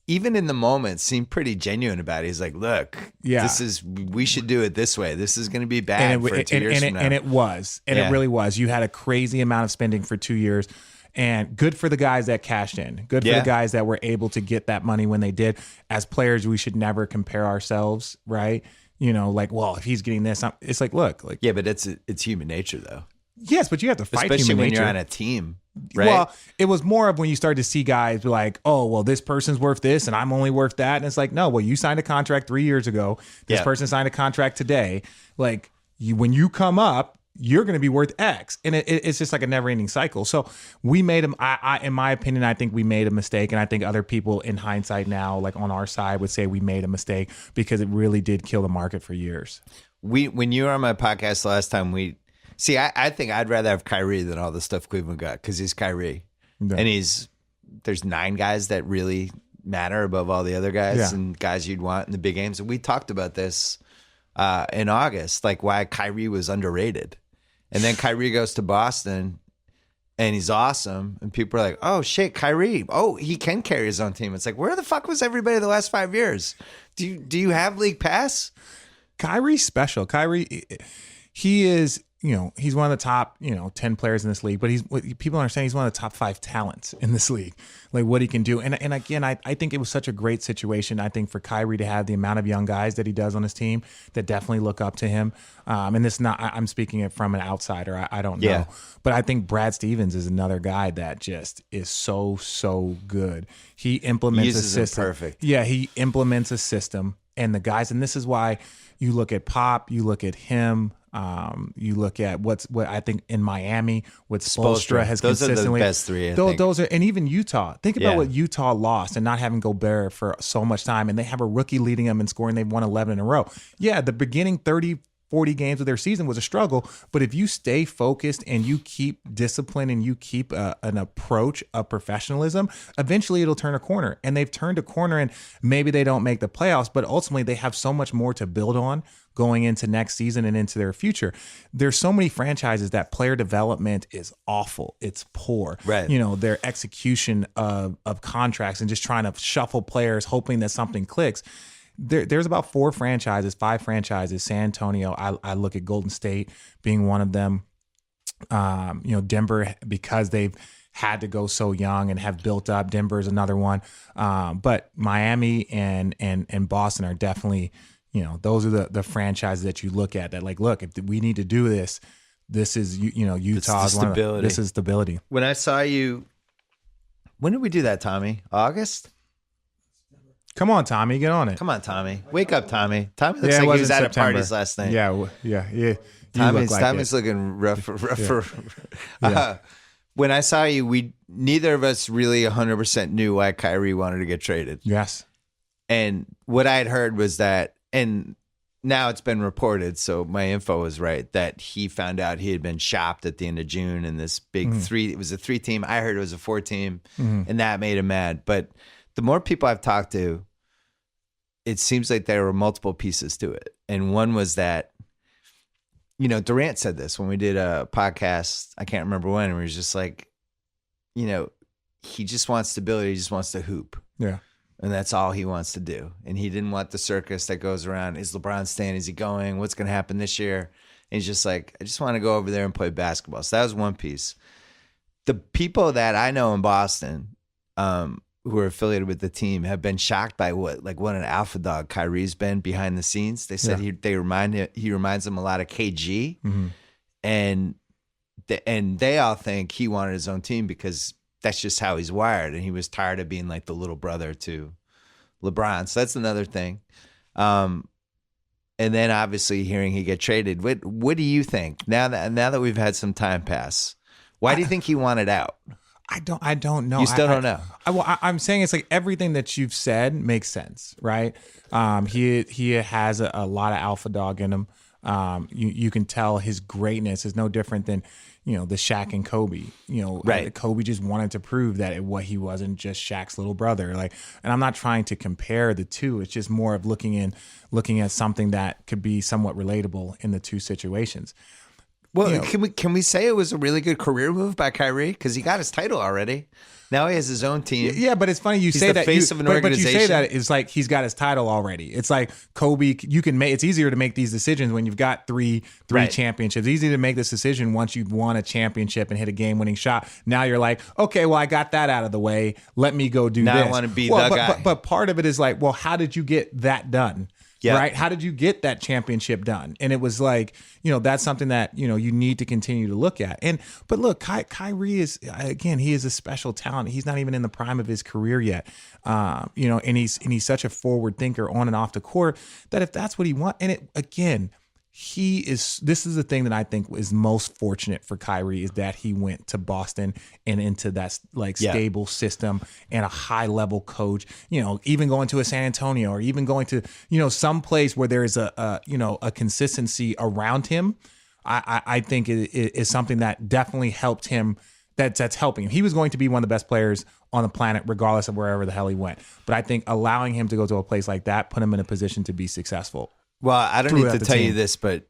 even in the moment, seemed pretty genuine about it. He's like, look, we should do it this way. This is going to be bad for 2 years from now. And it was. And it really was. You had a crazy amount of spending for 2 years. And good for the guys that cashed in. Good for the guys that were able to get that money when they did. As players, we should never compare ourselves, right? Like, well, if he's getting this, it's like, look, like, yeah, but it's human nature, though. Yes, but you have to fight especially human when nature. you're on a team, right? Well, it was more of when you started to see guys be like, oh, well, this person's worth this, and I'm only worth that, and it's like, no, well, you signed a contract 3 years ago. This person signed a contract today. Like, when you come up, you're going to be worth X. And it's just like a never ending cycle. So we made them, in my opinion, I think we made a mistake. And I think other people in hindsight now, like on our side, would say we made a mistake because it really did kill the market for years. When you were on my podcast last time, I think I'd rather have Kyrie than all the stuff Cleveland got because he's Kyrie. Yeah. And there's 9 guys that really matter above all the other guys and guys you'd want in the big games. And we talked about this in August, like why Kyrie was underrated. And then Kyrie goes to Boston, and he's awesome. And people are like, oh, shit, Kyrie. Oh, he can carry his own team. It's like, where the fuck was everybody the last 5 years? Do you have league pass? Kyrie's special. Kyrie, he is, he's one of the top, 10 players in this league, but people understand he's one of the top 5 talents in this league, like what he can do. And again, I think it was such a great situation. I think for Kyrie to have the amount of young guys that he does on his team that definitely look up to him. And this I'm speaking it from an outsider. I don't know, but I think Brad Stevens is another guy that just is so good. He implements a system. Perfect. Yeah. He implements a system and the guys, and this is why you look at Pop, you look at him, you look at what I think in Miami, what Spoelstra has those consistently. Those are the best three. Those are, and even Utah. Think about what Utah lost and not having Gobert for so much time, and they have a rookie leading them in scoring. They've won 11 in a row. Yeah, the beginning 30, 40 games of their season was a struggle, but if you stay focused and you keep discipline and you keep an approach of professionalism, eventually it'll turn a corner. And they've turned a corner, and maybe they don't make the playoffs, but ultimately they have so much more to build on going into next season and into their future. There's so many franchises that player development is awful. It's poor. Right. Their execution of contracts and just trying to shuffle players, hoping that something clicks. There's about 5 franchises, San Antonio. I look at Golden State being one of them. Denver, because they've had to go so young and have built up. Denver is another one. But Miami and Boston are definitely, those are the franchises that you look at that like, look, if we need to do this, this is, Utah's one of the, this is stability. When I saw you, when did we do that, Tommy? August? Come on, Tommy, get on it. Come on, Tommy. Wake up, Tommy. Tommy looks like he was at a parties last night. Yeah. Tommy's looking rough. When I saw you, neither of us really 100% knew why Kyrie wanted to get traded. Yes. And what I had heard was that, and now it's been reported, so my info was right, that he found out he had been shopped at the end of June in this big 3, it was a 3-team. I heard it was a 4-team, and that made him mad. But the more people I've talked to, it seems like there were multiple pieces to it. And one was that, Durant said this when we did a podcast, I can't remember when, where he was just like, he just wants stability. He just wants to hoop. Yeah. And that's all he wants to do. And he didn't want the circus that goes around. Is LeBron staying? Is he going? What's going to happen this year? And he's just like, I just want to go over there and play basketball. So that was one piece. The people that I know in Boston, who are affiliated with the team, have been shocked by what an alpha dog Kyrie's been behind the scenes. They said he reminds them a lot of KG, and they all think he wanted his own team because that's just how he's wired, and he was tired of being like the little brother to LeBron. So that's another thing. And then obviously hearing he get traded. What do you think now that we've had some time pass? Why do you think he wanted out? I don't know. You still don't know. I'm saying it's like everything that you've said makes sense, right? He has a lot of alpha dog in him. You can tell his greatness is no different than, the Shaq and Kobe. Right. Kobe just wanted to prove that what he wasn't just Shaq's little brother. And I'm not trying to compare the two. It's just more of looking at something that could be somewhat relatable in the two situations. Well, can we say it was a really good career move by Kyrie because he got his title already? Now he has his own team. Yeah, but it's funny you say that. Face of an organization. But you say that it's like he's got his title already. It's like Kobe. You can make. It's easier to make these decisions when you've got three championships. It's easy to make this decision once you've won a championship and hit a game-winning shot. Now you're like, okay, well I got that out of the way. Let me go do this. Now I want to be the guy. But part of it is like, well, how did you get that done? Yeah. Right? How did you get that championship done? And it was like, that's something that, you need to continue to look at. But look, Kyrie is, again, he is a special talent. He's not even in the prime of his career yet. And he's such a forward thinker on and off the court that if that's what he wants, and this is the thing that I think is most fortunate for Kyrie is that he went to Boston and into that stable system and a high level coach, even going to a San Antonio or even going to, some place where there is a consistency around him. I think it is something that definitely helped him. That's helping him. He was going to be one of the best players on the planet, regardless of wherever the hell he went. But I think allowing him to go to a place like that put him in a position to be successful. Well, I don't need to tell you this, but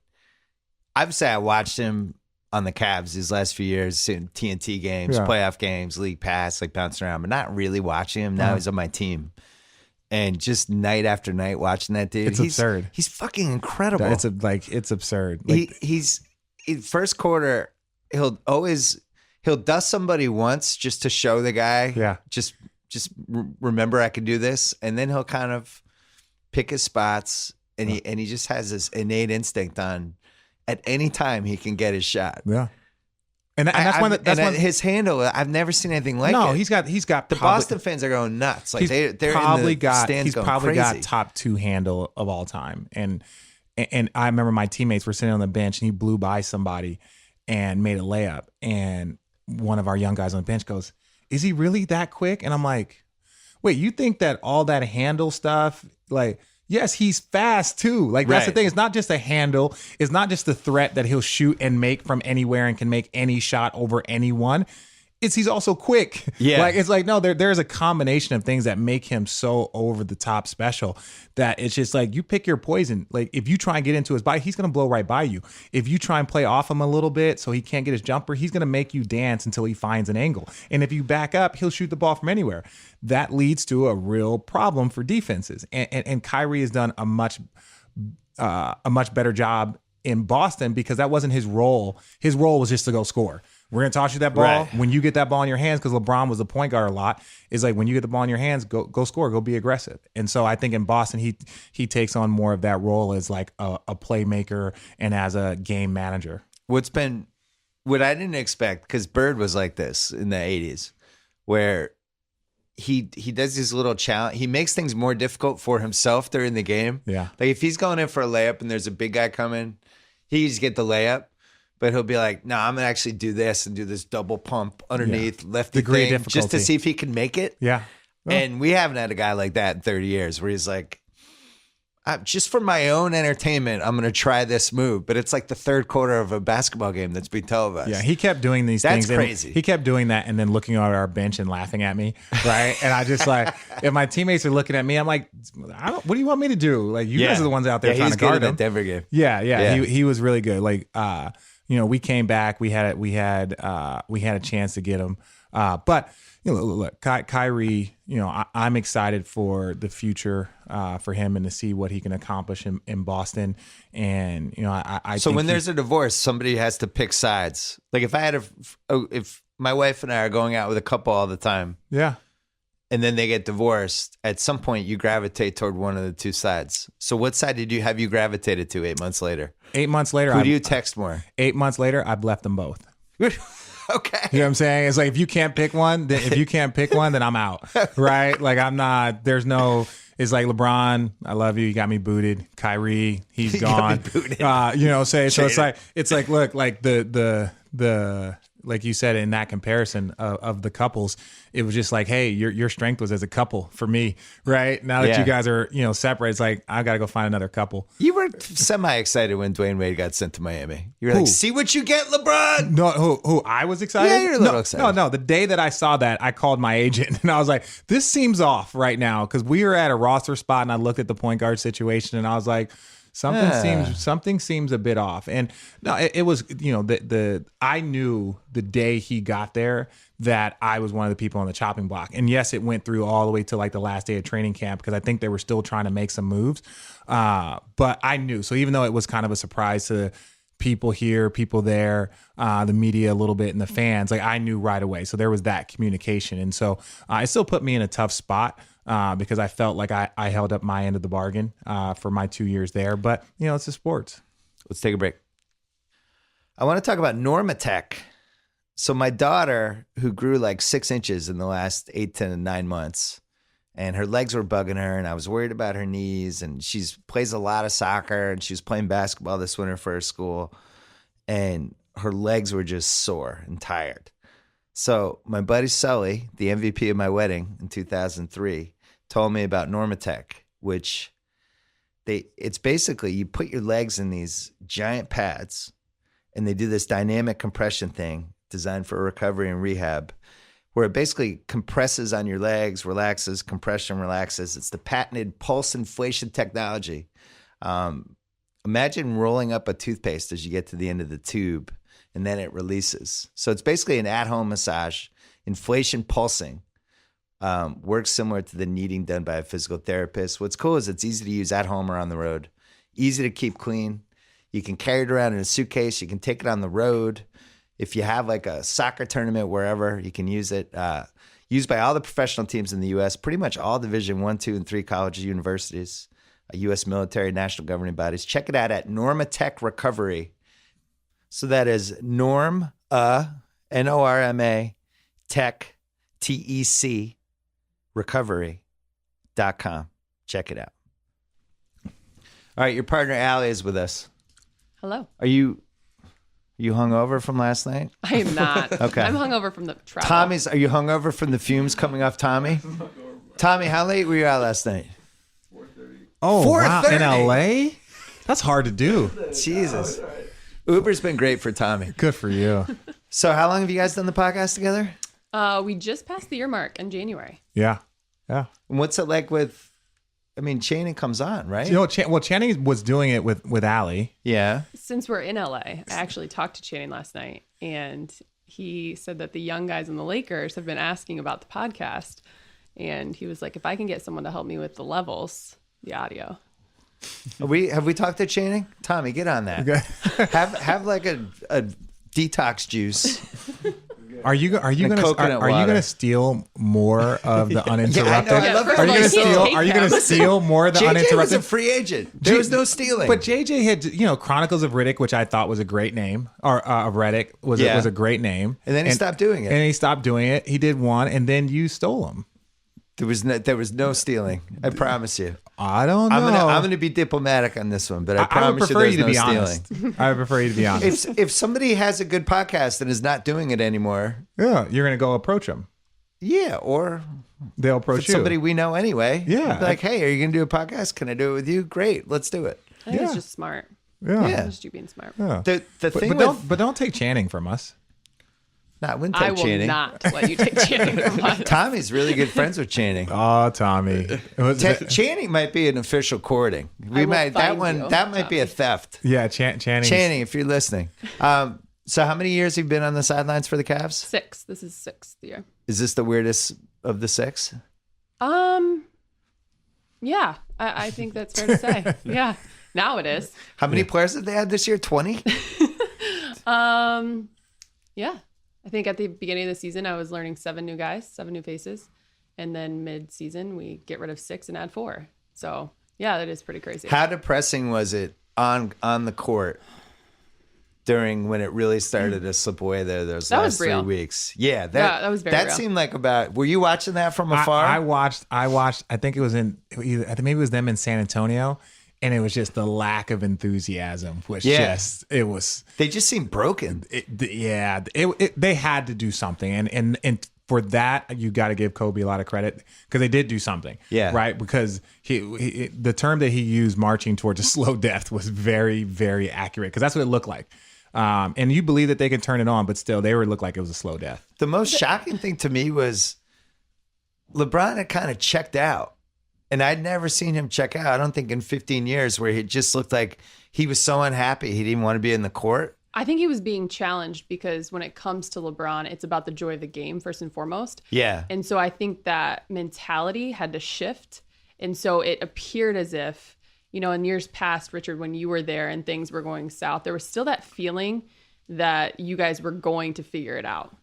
obviously I watched him on the Cavs these last few years, seeing TNT games, playoff games, league pass, bouncing around, but not really watching him. Now he's on my team. And just night after night watching that dude, It's absurd. He's fucking incredible. It's absurd. Like, He's in first quarter, he'll dust somebody once just to show the guy. Yeah. Just remember I can do this, and then he'll kind of pick his spots, and he just has this innate instinct on at any time he can get his shot. Yeah. And that's his handle. I've never seen anything like it. No, he's got the Boston fans are going nuts. Like they're probably in the stands he's going probably crazy. got top 2 handle of all time. And I remember my teammates were sitting on the bench and he blew by somebody and made a layup. And one of our young guys on the bench goes, "Is he really that quick?" And I'm like, "Wait, you think that all that handle stuff, like?" Yes, he's fast too. Like that's the thing. It's not just a handle. It's not just the threat that he'll shoot and make from anywhere and can make any shot over anyone. He's also quick. Yeah. Like it's like no, there's a combination of things that make him so over the top special that it's just like you pick your poison. Like if you try and get into his body, he's gonna blow right by you. If you try and play off him a little bit so he can't get his jumper, he's gonna make you dance until he finds an angle. And if you back up, he'll shoot the ball from anywhere. That leads to a real problem for defenses. And Kyrie has done a much better job in Boston because that wasn't his role. His role was just to go score. We're going to toss you that ball. Right. When you get that ball in your hands, because LeBron was the point guard a lot, is like when you get the ball in your hands, go score, go be aggressive. And so I think in Boston, he takes on more of that role as like a playmaker and as a game manager. What I didn't expect, because Bird was like this in the 80s, where he does these little challenge. He makes things more difficult for himself during the game. Yeah. Like if he's going in for a layup and there's a big guy coming, he just get the layup. But he'll be like, "No, I'm gonna actually do this and do this double pump underneath lefty Degree of thing difficulty. just to see if he can make it." Yeah. Well, And we haven't had a guy like that in 30 years where he's like, just for my own entertainment, I'm gonna try this move. But it's like the third quarter of a basketball game that's being televised. yeah, he kept doing these That's things. and crazy. He kept doing that and then looking at our bench and laughing at me, right? And I just like, if my teammates are looking at me, I'm like, what do you want me to do? Like, you guys are the ones out there trying he's to guard good in him. that Denver game. Yeah. He was really good. Like, we came back. We had a chance to get him. But look, Kyrie. I'm excited for the future for him and to see what he can accomplish in Boston. And I So think when there's a divorce, somebody has to pick sides. Like if my wife and I are going out with a couple all the time, yeah. and then they get divorced, at some point you gravitate toward one of the two sides. So what side have you gravitated to 8 months later? 8 months later, Who do you text more? 8 months later, I've left them both. Okay. You know what I'm saying? It's like if you can't pick one, then I'm out. Right? Like I'm not. There's no. It's like LeBron, I love you. You got me booted. Kyrie, he's gone. Got me booted. So it's like look, like the like you said in that comparison of the couples, it was just like, hey, your strength was as a couple for me, right? Now that you guys are separate, it's like I got to go find another couple. You were semi excited when Dwayne Wade got sent to Miami. You were like, see what you get, LeBron. No, who I was excited. Yeah, you're a little excited. No. The day that I saw that, I called my agent and I was like, this seems off right now because we were at a roster spot and I looked at the point guard situation and I was like, something seems a bit off. And no, it was I knew the day he got there that I was one of the people on the chopping block. And yes, it went through all the way to like the last day of training camp because I think they were still trying to make some moves. But I knew. So even though it was kind of a surprise to people here, people there, the media a little bit, and the fans, like I knew right away. So there was that communication. And so it still put me in a tough spot. Because I felt like I held up my end of the bargain for my 2 years there. But, it's the sports. Let's take a break. I want to talk about Normatec. So my daughter, who grew like 6 inches in the last 8 to 9 months, and her legs were bugging her, and I was worried about her knees, and she plays a lot of soccer, and she was playing basketball this winter for her school, and her legs were just sore and tired. So my buddy Sully, the MVP of my wedding in 2003, told me about Normatec, which it's basically you put your legs in these giant pads and they do this dynamic compression thing designed for recovery and rehab where it basically compresses on your legs, relaxes, compression relaxes. It's the patented pulse inflation technology. Imagine rolling up a toothpaste as you get to the end of the tube and then it releases. So it's basically an at-home massage, inflation pulsing. Works similar to the kneading done by a physical therapist. What's cool is it's easy to use at home or on the road. Easy to keep clean. You can carry it around in a suitcase. You can take it on the road. If you have like a soccer tournament wherever, you can use it. Used by all the professional teams in the U.S., pretty much all Division 1, 2, and 3 colleges, universities, U.S. military, national governing bodies. Check it out at Normatech Recovery. So that is Norma, Tech, TEC, recovery.com. Check it out. All right, your partner Allie is with us. Hello. Are you hungover from last night? I am not. Okay. I'm hungover from the travel. Are you hungover from the fumes coming off Tommy? Tommy, how late were you out last night? 4:30. Oh, wow. 4:30. In LA? That's hard to do. Jesus. Uber's been great for Tommy. Good for you. So how long have you guys done the podcast together? We just passed the year mark in January. Yeah. Yeah. And what's it like Channing comes on, right? You know, Channing was doing it with Allie. Yeah. Since we're in LA, I actually talked to Channing last night, and he said that the young guys in the Lakers have been asking about the podcast. And he was like, if I can get someone to help me with the levels, the audio. Have we talked to Channing? Tommy, get on that. Okay. have like a detox juice. Are you coconut water. gonna steal more of the uninterrupted? I love it. Are you gonna First of all, steal? Are you gonna steal more of the JJ uninterrupted? was a free agent. There was no stealing. But JJ had, Chronicles of Riddick, which I thought was a great name, or of Reddick was a great name. And then he stopped doing it. And he stopped doing it. He did one, and then you stole him. There was no stealing. I promise you. I don't know. I'm gonna be diplomatic on this one, but I would promise prefer you you there's to no be stealing. honest. I would prefer you to be honest. If somebody has a good podcast and is not doing it anymore, Yeah, you're gonna go approach them. yeah, or They'll if approach it's you. somebody we know anyway, Yeah. I'd be like, hey, are you gonna do a podcast? Can I do it with you? Great, let's do it. I think Yeah. it's just smart. Yeah. Yeah. It's just you being smart. Yeah. The thing But don't take Channing from us. I wouldn't I take will Channing. not let you take Channing from us. Tommy's really good friends with Channing. Oh, Tommy. Channing might be an official courting. will find you, that might be a theft. Yeah, Channing. Channing, if you're listening. So how many years have you been on the sidelines for the Cavs? 6. This is 6th year. Is this the weirdest of the 6? Yeah, I think that's fair to say. Yeah, now it is. How many players have they had this year? 20? Yeah, I think at the beginning of the season, I was learning 7 new guys, 7 new faces. And then mid-season, we get rid of 6 and add 4. So, yeah, that is pretty crazy. How depressing was it on the court during when it really started to slip away there those That last was 3 real. weeks? Yeah, that was very That real. seemed like were you watching that from afar? I watched. I think it was I think maybe it was them in San Antonio, and it was just the lack of enthusiasm was Yeah. it was. They just seemed broken. They had to do something, and for that you got to give Kobe a lot of credit because they did do something. Yeah. right. Because the term that he used, marching towards a slow death, was very, very accurate because that's what it looked like. And you believe that they can turn it on, but still, they would look like it was a slow death. The most shocking thing to me was LeBron had kind of checked out. And I'd never seen him check out, I don't think, in 15 years, where he just looked like he was so unhappy he didn't want to be in the court. I think he was being challenged because when it comes to LeBron, it's about the joy of the game first and foremost. Yeah. And so I think that mentality had to shift. And so it appeared as if, in years past, Richard, when you were there and things were going south, there was still that feeling that you guys were going to figure it out.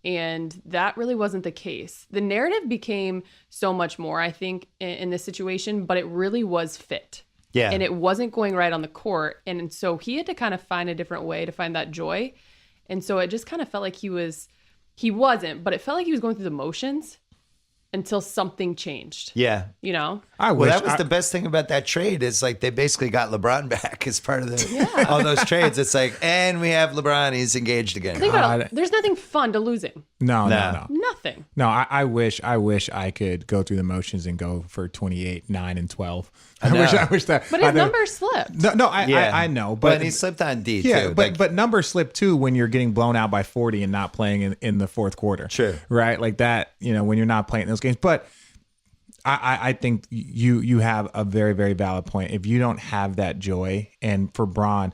And that really wasn't the case. The narrative became so much more, I think, in this situation, but it really was fit. Yeah. And it wasn't going right on the court. And so he had to kind of find a different way to find that joy. And so it just kind of felt like he wasn't, but it felt like he was going through the motions until something changed. Yeah. I Well, wish that was the best thing about that trade is like they basically got LeBron back as part of all those trades. It's like, and we have LeBron, he's engaged again. Think about it. There's nothing fun to losing. No. Nothing. No, I wish I could go through the motions and go for 28, 9, and 12. I wish that. But his numbers slipped. No, I know, But he slipped on D yeah, too. but numbers slip too when you're getting blown out by 40 and not playing in the fourth quarter. True. Right? Like that, when you're not playing those games. But I think you have a very, very valid point. If you don't have that joy, and for Bron,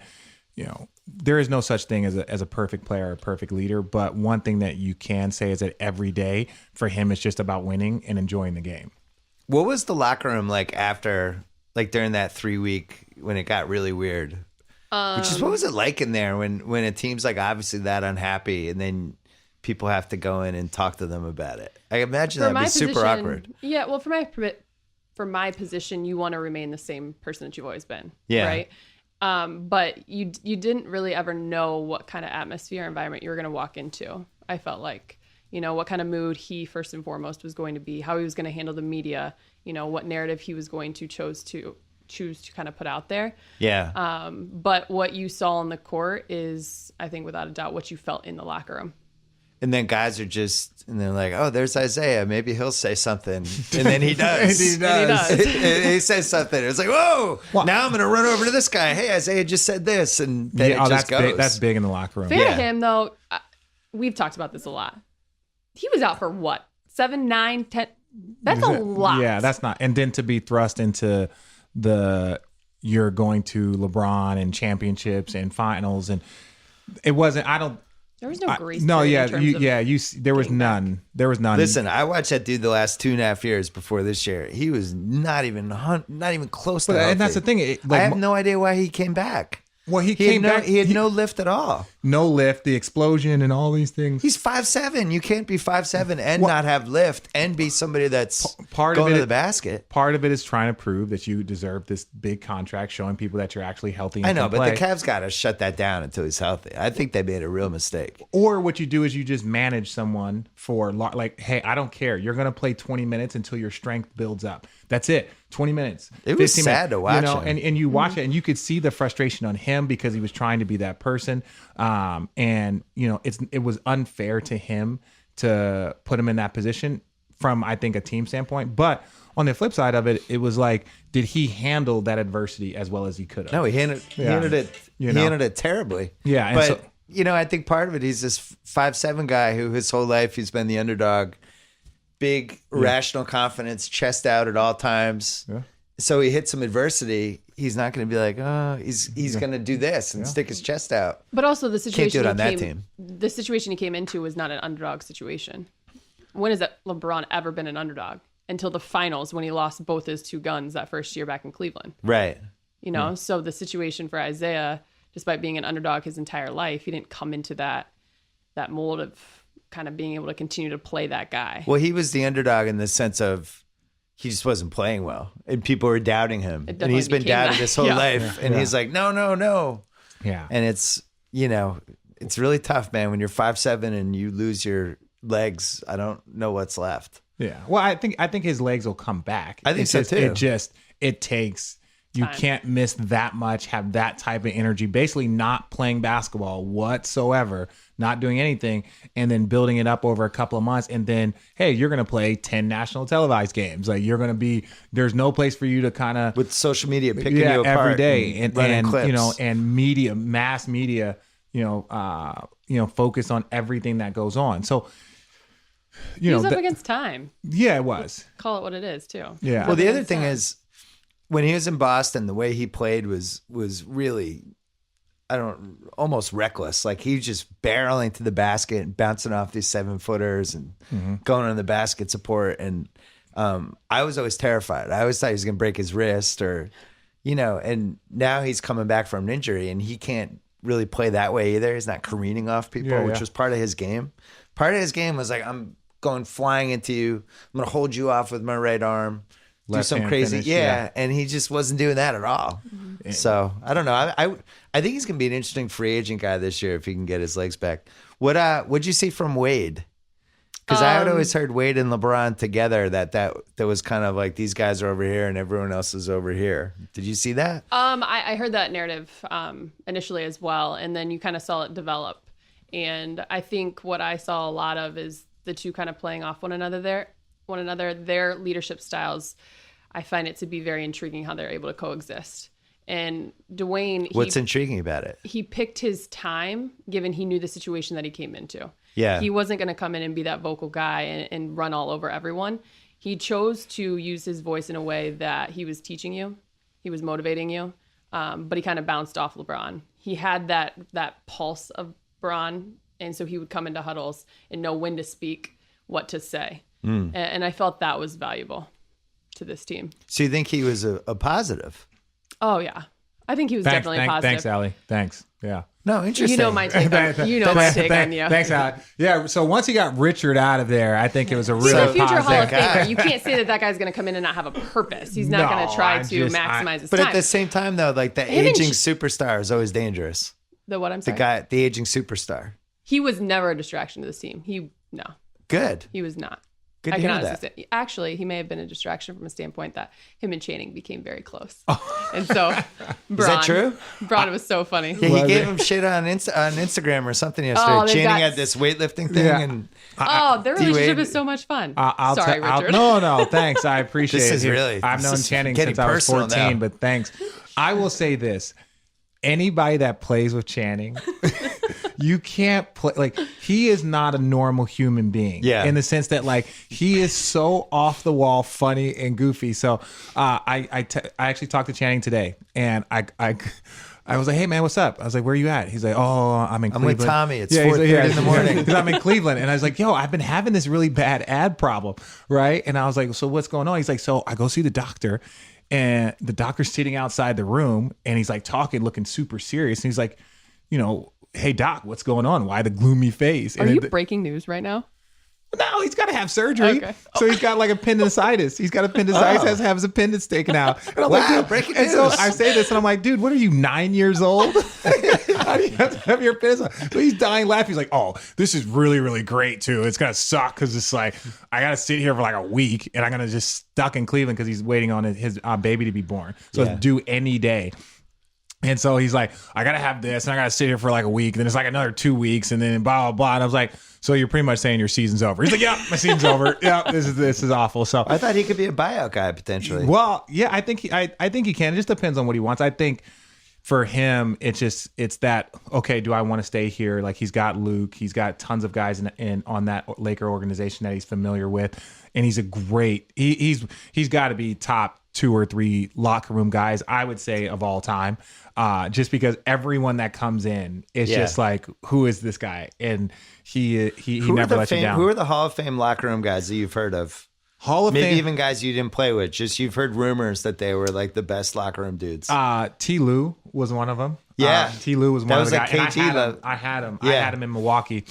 there is no such thing as a perfect player or a perfect leader. But one thing that you can say is that every day for him, it's just about winning and enjoying the game. What was the locker room like after, like during that 3 week when it got really weird? What was it like in there when a team's like obviously that unhappy and then people have to go in and talk to them about it? I imagine that'd be super awkward. Yeah, well, for my position, you want to remain the same person that you've always been. Yeah. Right. But you didn't really ever know what kind of atmosphere environment you were going to walk into. I felt like, what kind of mood he first and foremost was going to be, how he was going to handle the media, what narrative he was going to choose to kind of put out there. Yeah. But what you saw on the court is, I think, without a doubt, what you felt in the locker room. And then guys are and they're like, oh, there's Isaiah. Maybe he'll say something. And then he does. He does. He says something. It's like, whoa, now I'm going to run over to this guy. Hey, Isaiah just said this. And then it just goes. That's big in the locker room. Fair to him, though, we've talked about this a lot. He was out for what? 7, 9, 10? That's a lot. Yeah, that's not. And then to be thrust into you're going to LeBron and championships and finals. And it wasn't, there was no grace. No, yeah, there was none. none. There was none. Listen, I watched that dude the last 2.5 years before this year. He was not even close to healthy. And that's the thing. I have no idea why he came back. Well, he came back. He had no lift at all. No lift, the explosion, and all these things. He's 5'7". You can't be 5'7" and not have lift and be somebody that's going to the basket. Part of it is trying to prove that you deserve this big contract, showing people that you're actually healthy. And I know, but play. the Cavs got to shut that down until he's healthy. I think they made a real mistake. Or what you do is you just manage someone for like, hey, I don't care. You're going to play 20 minutes until your strength builds up. That's it. 20 minutes. It was sad to watch him. And you watch it and you could see the frustration on him because he was trying to be that person. It was unfair to him to put him in that position from, I think, a team standpoint. But on the flip side of it, it was like, did he handle that adversity as well as he could have? No, he handled it terribly. Yeah. And but, I think part of it, he's this 5'7" guy who his whole life he's been the underdog. Big, rational confidence, chest out at all times. Yeah. So he hits some adversity. He's not going to be like, oh, he's going to do this and stick his chest out. But also the situation can't do it on that team. The situation he came into was not an underdog situation. When has LeBron ever been an underdog? Until the finals when he lost both his two guns that first year back in Cleveland. Right. So the situation for Isaiah, despite being an underdog his entire life, he didn't come into that mold of kind of being able to continue to play that guy. Well, he was the underdog in the sense of he just wasn't playing well and people were doubting him. And he's been doubted his whole life. And he's like, no. Yeah. And it's, it's really tough, man. When you're 5'7" and you lose your legs, I don't know what's left. Yeah. Well, I think his legs will come back. I think so too. It takes, you can't miss that much, have that type of energy, basically not playing basketball whatsoever, not doing anything, and then building it up over a couple of months. And then, hey, you're going to play 10 national televised games. Like you're going to be, there's no place for you to kind of. With social media picking you apart. Every day. And clips. And media, mass media, focus on everything that goes on. So, he was up against time. Yeah, it was. Call it what it is too. Yeah. Well, the other thing is, when he was in Boston, the way he played was really, almost reckless. Like he was just barreling to the basket and bouncing off these 7-footers and going on the basket support. And I was always terrified. I always thought he was going to break his wrist and now he's coming back from an injury and he can't really play that way either. He's not careening off people, which was part of his game. Part of his game was like, I'm going flying into you. I'm going to hold you off with my right arm. Do some crazy, finish, and he just wasn't doing that at all. Mm-hmm. So I don't know. I think he's gonna be an interesting free agent guy this year if he can get his legs back. What'd you see from Wade? Because I had always heard Wade and LeBron together that was kind of like these guys are over here and everyone else is over here. Did you see that? I heard that narrative initially as well, and then you kind of saw it develop. And I think what I saw a lot of is the two kind of playing off one another, their leadership styles. I find it to be very intriguing how they're able to coexist. And Dwayne, what's intriguing about it? He picked his time, given he knew the situation that he came into. Yeah, he wasn't going to come in and be that vocal guy and run all over everyone. He chose to use his voice in a way that he was teaching you, he was motivating you, but he kind of bounced off LeBron. He had that pulse of Bron, and so he would come into huddles and know when to speak, what to say. And I felt that was valuable to this team. So you think he was a positive? Oh, yeah. I think he was definitely positive. Thanks, Allie. Thanks. Yeah. No, interesting. You know my take on you. Thanks, Allie. Yeah, so once he got Richard out of there, I think it was a really He's a future positive Hall of Famer. You can't say that guy's going to come in and not have a purpose. He's not going to try to maximize his But time. at the same time, though, like the aging superstar is always dangerous. The what I'm saying? The aging superstar. He was never a distraction to this team. Good. He was not. Good I to can hear honestly that. say, actually, he may have been a distraction from a standpoint that him and Channing became very close. And so, Is that true? Bron was so funny. Yeah, he gave him shit on Instagram or something yesterday. Channing had this weightlifting thing, and their relationship is so much fun. Sorry, Richard. No, thanks. I appreciate it. This is really. I've known Channing since I was 14, now. but thanks. I will say this. Anybody that plays with Channing, you can't play like he is not a normal human being. Yeah. In the sense that like he is so off the wall, funny and goofy. So I actually talked to Channing today, and I was like, hey man, what's up? I was like, where are you at? He's like, oh, I'm in Cleveland. with Tommy. It's 4:30 in the morning. Because I'm in Cleveland. And I was like, yo, I've been having this really bad ad problem, right? And I was like, so what's going on? He's like, so I go see the doctor. And the doctor's sitting outside the room, and he's like talking, looking super serious. And he's like, hey doc, what's going on? Why the gloomy face? Are you breaking news right now? No, he's got to have surgery. Okay. So he's got like appendicitis. He's got appendicitis, has to have his appendix taken out. And I'm like, dude, breaking and so news. I say this, and I'm like, dude, what are you, 9 years old? How do you have to have your appendix out? So he's dying laughing. He's like, oh, this is really, really great too. It's going to suck because it's like, I got to sit here for like a week, and I'm going to just stuck in Cleveland because he's waiting on his baby to be born. So it's due any day. And so he's like, I got to have this, and I got to sit here for like a week. And then it's like another 2 weeks, and then blah, blah, blah. And I was like, so you're pretty much saying your season's over. He's like, yeah, my season's over. Yeah, this is awful. So I thought he could be a buyout guy potentially. well, yeah, I think he can. It just depends on what he wants. I think for him, it's that, okay, do I want to stay here? Like he's got Luke, he's got tons of guys in on that Laker organization that he's familiar with. And he's a great, he's got to be top 2 or 3 locker room guys, I would say, of all time. Just because everyone that comes in is just like, who is this guy? And he never lets you down. Who are the Hall of Fame locker room guys that you've heard of? Hall of Maybe Fame, even guys you didn't play with. Just you've heard rumors that they were like the best locker room dudes. T. Lue was one of them. Yeah. T. Lue was one of the guys. KT. I had him. Yeah. I had him in Milwaukee.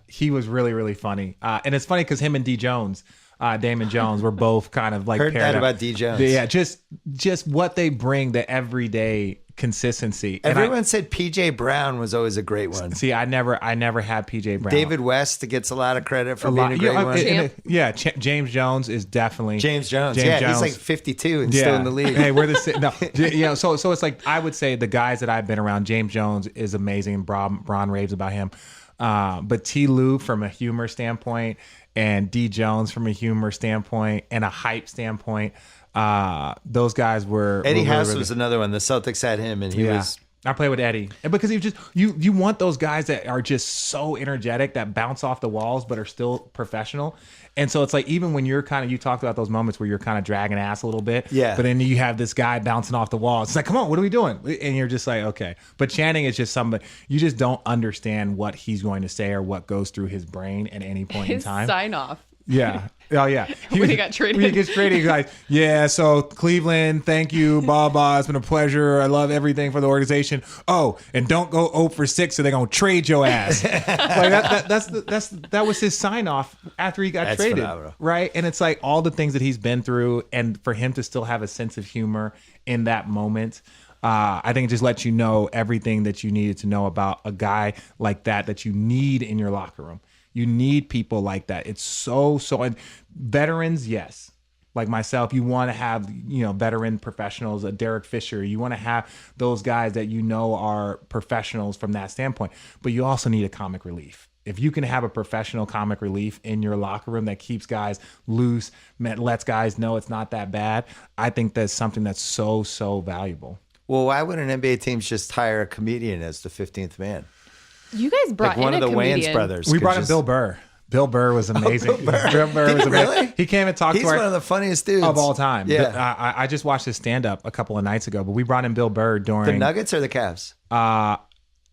He was really, really funny. And it's funny because him and D. Jones, Damon Jones, were both kind of like heard paired that up. about D. Jones. Yeah, just what they bring, the everyday consistency. Everyone said PJ Brown was always a great one. See, I never had PJ Brown. David West gets a lot of credit for being a great one. James Jones is definitely James Jones. James He's Jones. like 52 and still in the league. Hey, we're so it's like I would say the guys that I've been around, James Jones is amazing. Bron raves about him. But T. Lue from a humor standpoint and D. Jones from a humor standpoint and a hype standpoint, those guys were Eddie really, House really, was another one. The Celtics had him, and he was. I play with Eddie, and because he just you want those guys that are just so energetic, that bounce off the walls but are still professional. And so it's like, even when you talked about those moments where you're kind of dragging ass a little bit, but then you have this guy bouncing off the wall. It's like, come on, what are we doing? And you're just like, okay. But Channing is just somebody, you just don't understand what he's going to say or what goes through his brain at any point in time. His sign off. Yeah. Oh, yeah. When he got traded. When he gets traded, he's like, yeah, so Cleveland, thank you, blah, blah. It's been a pleasure. I love everything for the organization. Oh, and don't go 0 for 6 or they're going to trade your ass. Like that was his sign off after he got traded. Phenomenal. Right? And it's like all the things that he's been through, and for him to still have a sense of humor in that moment, I think it just lets you know everything that you needed to know about a guy like that you need in your locker room. You need people like that. It's so, and veterans, yes. Like myself, you want to have, veteran professionals, a Derek Fisher. You want to have those guys that are professionals from that standpoint. But you also need a comic relief. If you can have a professional comic relief in your locker room that keeps guys loose, lets guys know it's not that bad, I think that's something that's so, so valuable. Well, why wouldn't NBA teams just hire a comedian as the 15th man? You guys brought like one in of the a comedian. Wayans brothers. We brought in Bill Burr. Bill Burr was amazing. Bill Burr was amazing. Really? He came and talked He's to one of the funniest dudes of all time. Yeah. I just watched his stand-up a couple of nights ago, but we brought in Bill Burr during... The Nuggets or the Cavs?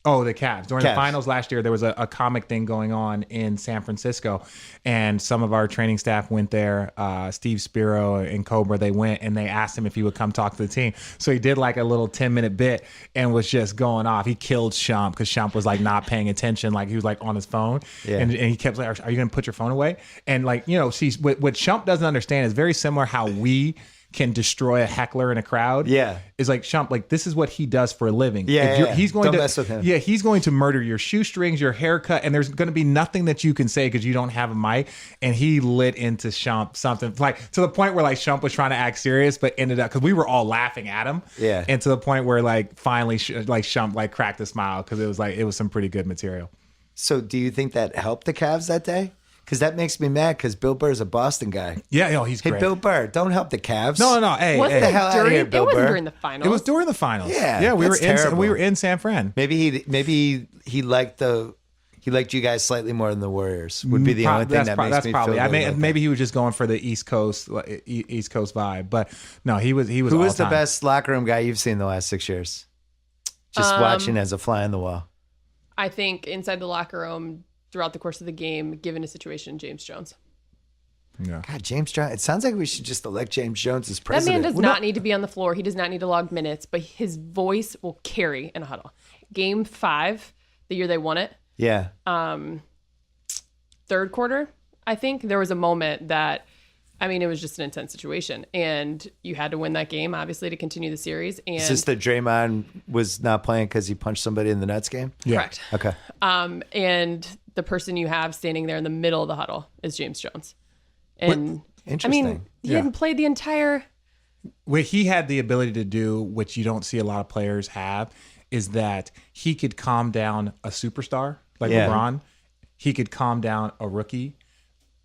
The Cavs. During Cavs. the finals last year, there was a comic thing going on in San Francisco, and some of our training staff went there. Steve Spiro and Cobra, they went, and they asked him if he would come talk to the team. So he did like a little 10-minute bit and was just going off. He killed Shump because Shump was like not paying attention. Like he was like on his phone. Yeah. And he kept like, are you going to put your phone away? And like, see, what Shump doesn't understand is very similar how we can destroy a heckler in a crowd. Yeah. Is like Shump, like this is what he does for a living. Yeah. He's going Don't to mess with him. Yeah, he's going to murder your shoestrings, your haircut, and there's going to be nothing that you can say because you don't have a mic. And he lit into Shump something like to the point where like Shump was trying to act serious, but ended up because we were all laughing at him. Yeah. And to the point where like finally like Shump like cracked a smile because it was some pretty good material. So do you think that helped the Cavs that day? Because that makes me mad because Bill Burr's a Boston guy. Yeah, he's Hey, great. Bill Burr, don't help the Cavs. No. Hey, Wasn't the it hell outta during? here, Bill It wasn't Burr. during the finals. it was during the finals. Yeah, we that's terrible. were in San Fran. Maybe he liked you guys slightly more than the Warriors. Would be the only thing that makes me probably. feel good about Maybe he was just going for the East Coast vibe, but no, he was. Who was the best locker room guy you've seen the last 6 years? Just watching as a fly on the wall. I think inside the locker room throughout the course of the game, given a situation, James Jones. Yeah. God, James Jones. It sounds like we should just elect James Jones as That president. man does not need to be on the floor. He does not need to log minutes, but his voice will carry in a huddle. Game 5, the year they won it, Yeah. third quarter, I think, there was a moment that, it was just an intense situation. And you had to win that game, obviously, to continue the series. And Is this that Draymond was not playing because he punched somebody in the Nets game? Yeah. correct. Okay. And the person you have standing there in the middle of the huddle is James Jones. And Interesting. he hadn't played the entire... What he had the ability to do, which you don't see a lot of players have, is that he could calm down a superstar like Yeah. LeBron. He could calm down a rookie,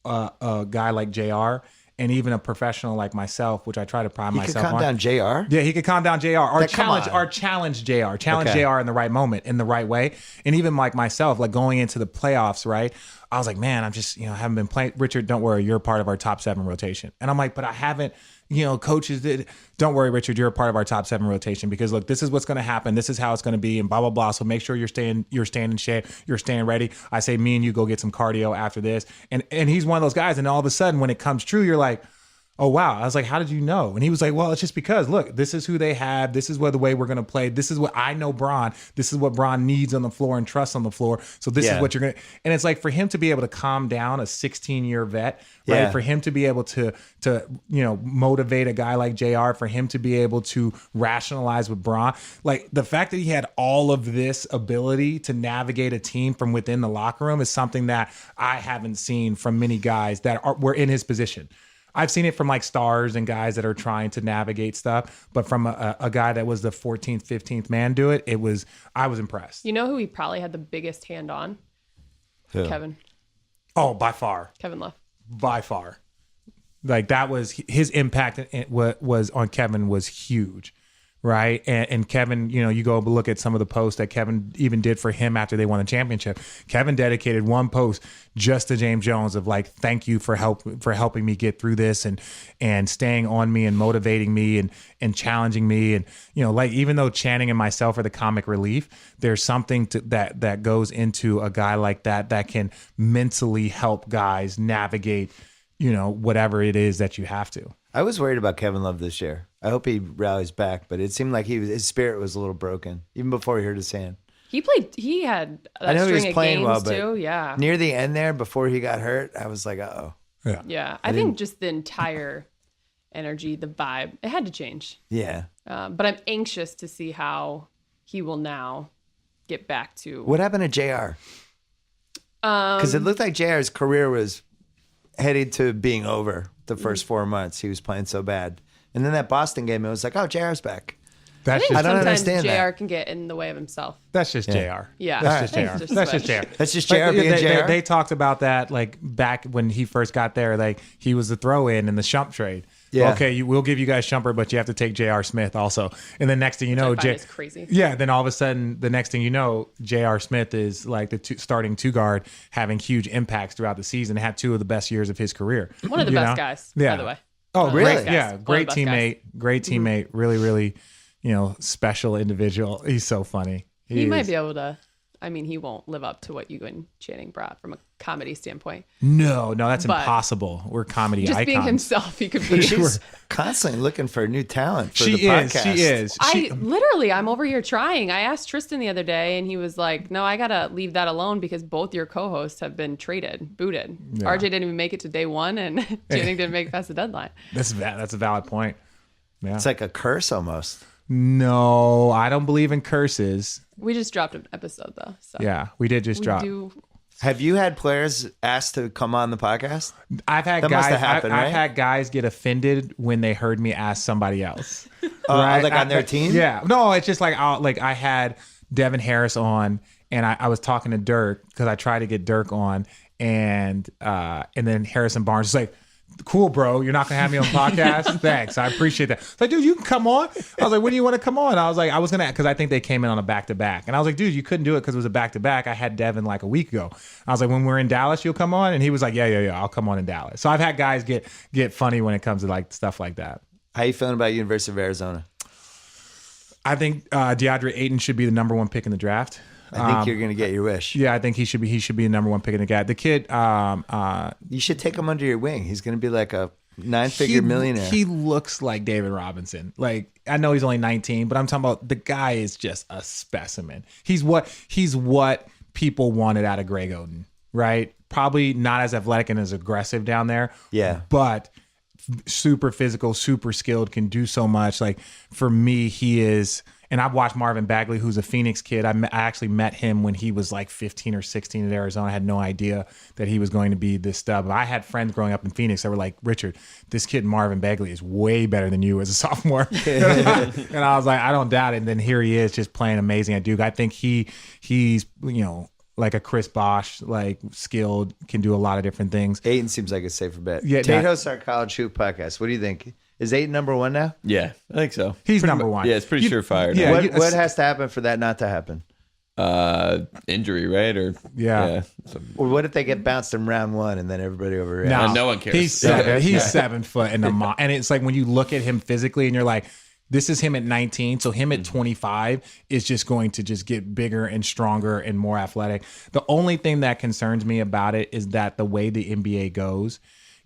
a guy like JR, and even a professional like myself, which I try to prime He could myself calm on. down JR? Yeah, he could calm down JR or Come challenge on. JR. Challenge Okay. JR in the right moment, in the right way. And even like myself, like going into the playoffs, right? I was like, man, I'm just, haven't been playing. Richard, don't worry, you're a part of our top 7 rotation. And I'm like, but I haven't, coaches did. Don't worry, Richard, you're a part of our top 7 rotation because look, this is what's going to happen. This is how it's going to be and blah, blah, blah. So make sure you're staying in shape. You're staying ready. I say, me and you go get some cardio after this. And he's one of those guys. And all of a sudden when it comes true, you're like, oh, wow. I was like, how did you know? And he was like, well, it's just because, look, this is who they have. This is the way we're going to play. This is what I know Bron. This is what Bron needs on the floor and trusts on the floor. So this is what you're going to. And it's like for him to be able to calm down a 16-year vet, right? Yeah. For him to be able to motivate a guy like JR, for him to be able to rationalize with Bron. Like the fact that he had all of this ability to navigate a team from within the locker room is something that I haven't seen from many guys that were in his position. I've seen it from like stars and guys that are trying to navigate stuff, but from a guy that was the 14th, 15th man do it, I was impressed. You know who he probably had the biggest hand on? Who? Kevin. Oh, by far. Kevin Love. By far. Like that was his impact was on Kevin was huge. Right. And Kevin, you go look at some of the posts that Kevin even did for him after they won the championship. Kevin dedicated one post just to James Jones of like, thank you for helping me get through this and staying on me and motivating me and challenging me. And, like even though Channing and myself are the comic relief, there's something that goes into a guy like that can mentally help guys navigate, whatever it is that you have to. I was worried about Kevin Love this year. I hope he rallies back, but it seemed like his spirit was a little broken even before he hurt his hand. He had I know a he was string of playing games well, but too. Yeah. near the end there, before he got hurt, I was like, uh-oh. Yeah. I think just the entire energy, the vibe, it had to change. Yeah. But I'm anxious to see how he will now get back to. What happened to JR? Because it looked like JR's career was headed to being over the first 4 months. He was playing so bad. And then that Boston game, it was like, oh, JR's back. That's I think just don't sometimes understand JR that. can get in the way of himself. That's just Yeah. JR. Yeah. That's just It's JR. just That's switch. just JR. That's just JR being they, JR? They talked about that like back when he first got there, like he was the throw-in in the Shump trade. Yeah. Okay, we'll give you guys Shumpert, but you have to take J.R. Smith also. And then next thing you know, It's crazy. Yeah, then all of a sudden, the next thing you know, J.R. Smith is like the starting two guard, having huge impacts throughout the season. Had 2 of the best years of his career. One of the best guys, by the way. Oh, really? Great teammate. Great teammate. Really, really, special individual. He's so funny. He might be able to. I mean, he won't live up to what you and Channing brought from a comedy standpoint. No, that's impossible. We're comedy just icons. Being himself, he could be. She's constantly looking for new talent for the podcast. She is. I'm over here trying. I asked Tristan the other day, and he was like, "No, I gotta leave that alone because both your co-hosts have been booted. Yeah. RJ didn't even make it to day 1, and Channing didn't make it past the deadline." That's a valid point. Yeah. It's like a curse almost. No, I don't believe in curses. We just dropped an episode though. So yeah, we did just drop. Have you had players asked to come on the podcast? I've had that guys. Must have happened, right? I've had guys get offended when they heard me ask somebody else. Right? Like on their team? Yeah. No, it's just like I had Devin Harris on, and I was talking to Dirk because I tried to get Dirk on, and then Harrison Barnes was like, "Cool, bro. You're not gonna have me on the podcast? Thanks. I appreciate that." It's like, dude, you can come on. I was like, when do you want to come on? I was like, because I think they came in on a back-to-back. And I was like, dude, you couldn't do it because it was a back-to-back. I had Devin like a week ago. I was like, when we're in Dallas, you'll come on? And he was like, yeah, I'll come on in Dallas. So I've had guys get funny when it comes to like stuff like that. How you feeling about University of Arizona? I think DeAndre Ayton should be the number 1 pick in the draft. I think you're going to get your wish. Yeah, I think he should be the number 1 pick in the draft. The kid, you should take him under your wing. He's going to be like a 9-figure millionaire. He looks like David Robinson. Like, I know he's only 19, but I'm talking about the guy is just a specimen. He's what people wanted out of Greg Oden, right? Probably not as athletic and as aggressive down there. Yeah. But super physical, super skilled, can do so much. Like, for me, he is. And I've watched Marvin Bagley, who's a Phoenix kid. I actually met him when he was like 15 or 16 at Arizona. I had no idea that he was going to be this stud. I had friends growing up in Phoenix that were like, "Richard, this kid Marvin Bagley is way better than you as a sophomore." And I was like, I don't doubt it. And then here he is just playing amazing at Duke. I think he's like a Chris Bosh, like skilled, can do a lot of different things. Ayton seems like a safer bet. Yeah, Tate hosts our college hoop podcast. What do you think? Is Ayton number 1 now? Yeah, I think so. He's number 1. Yeah, it's pretty surefire. Yeah, what has to happen for that not to happen? Injury, right? Or yeah. Or what if they get bounced in round 1 and then everybody overreacts? No, no one cares. He's 7 foot in the and it's like when you look at him physically and you're like, this is him at 19, so him at 25 is just going to just get bigger and stronger and more athletic. The only thing that concerns me about it is that the way the NBA goes,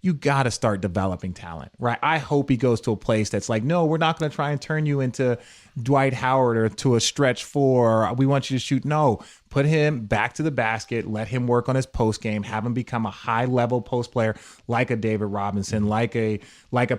you got to start developing talent, right? I hope he goes to a place that's like, no, we're not going to try and turn you into Dwight Howard or to a stretch 4. We want you to shoot. No, put him back to the basket. Let him work on his post game. Have him become a high level post player like a David Robinson, like a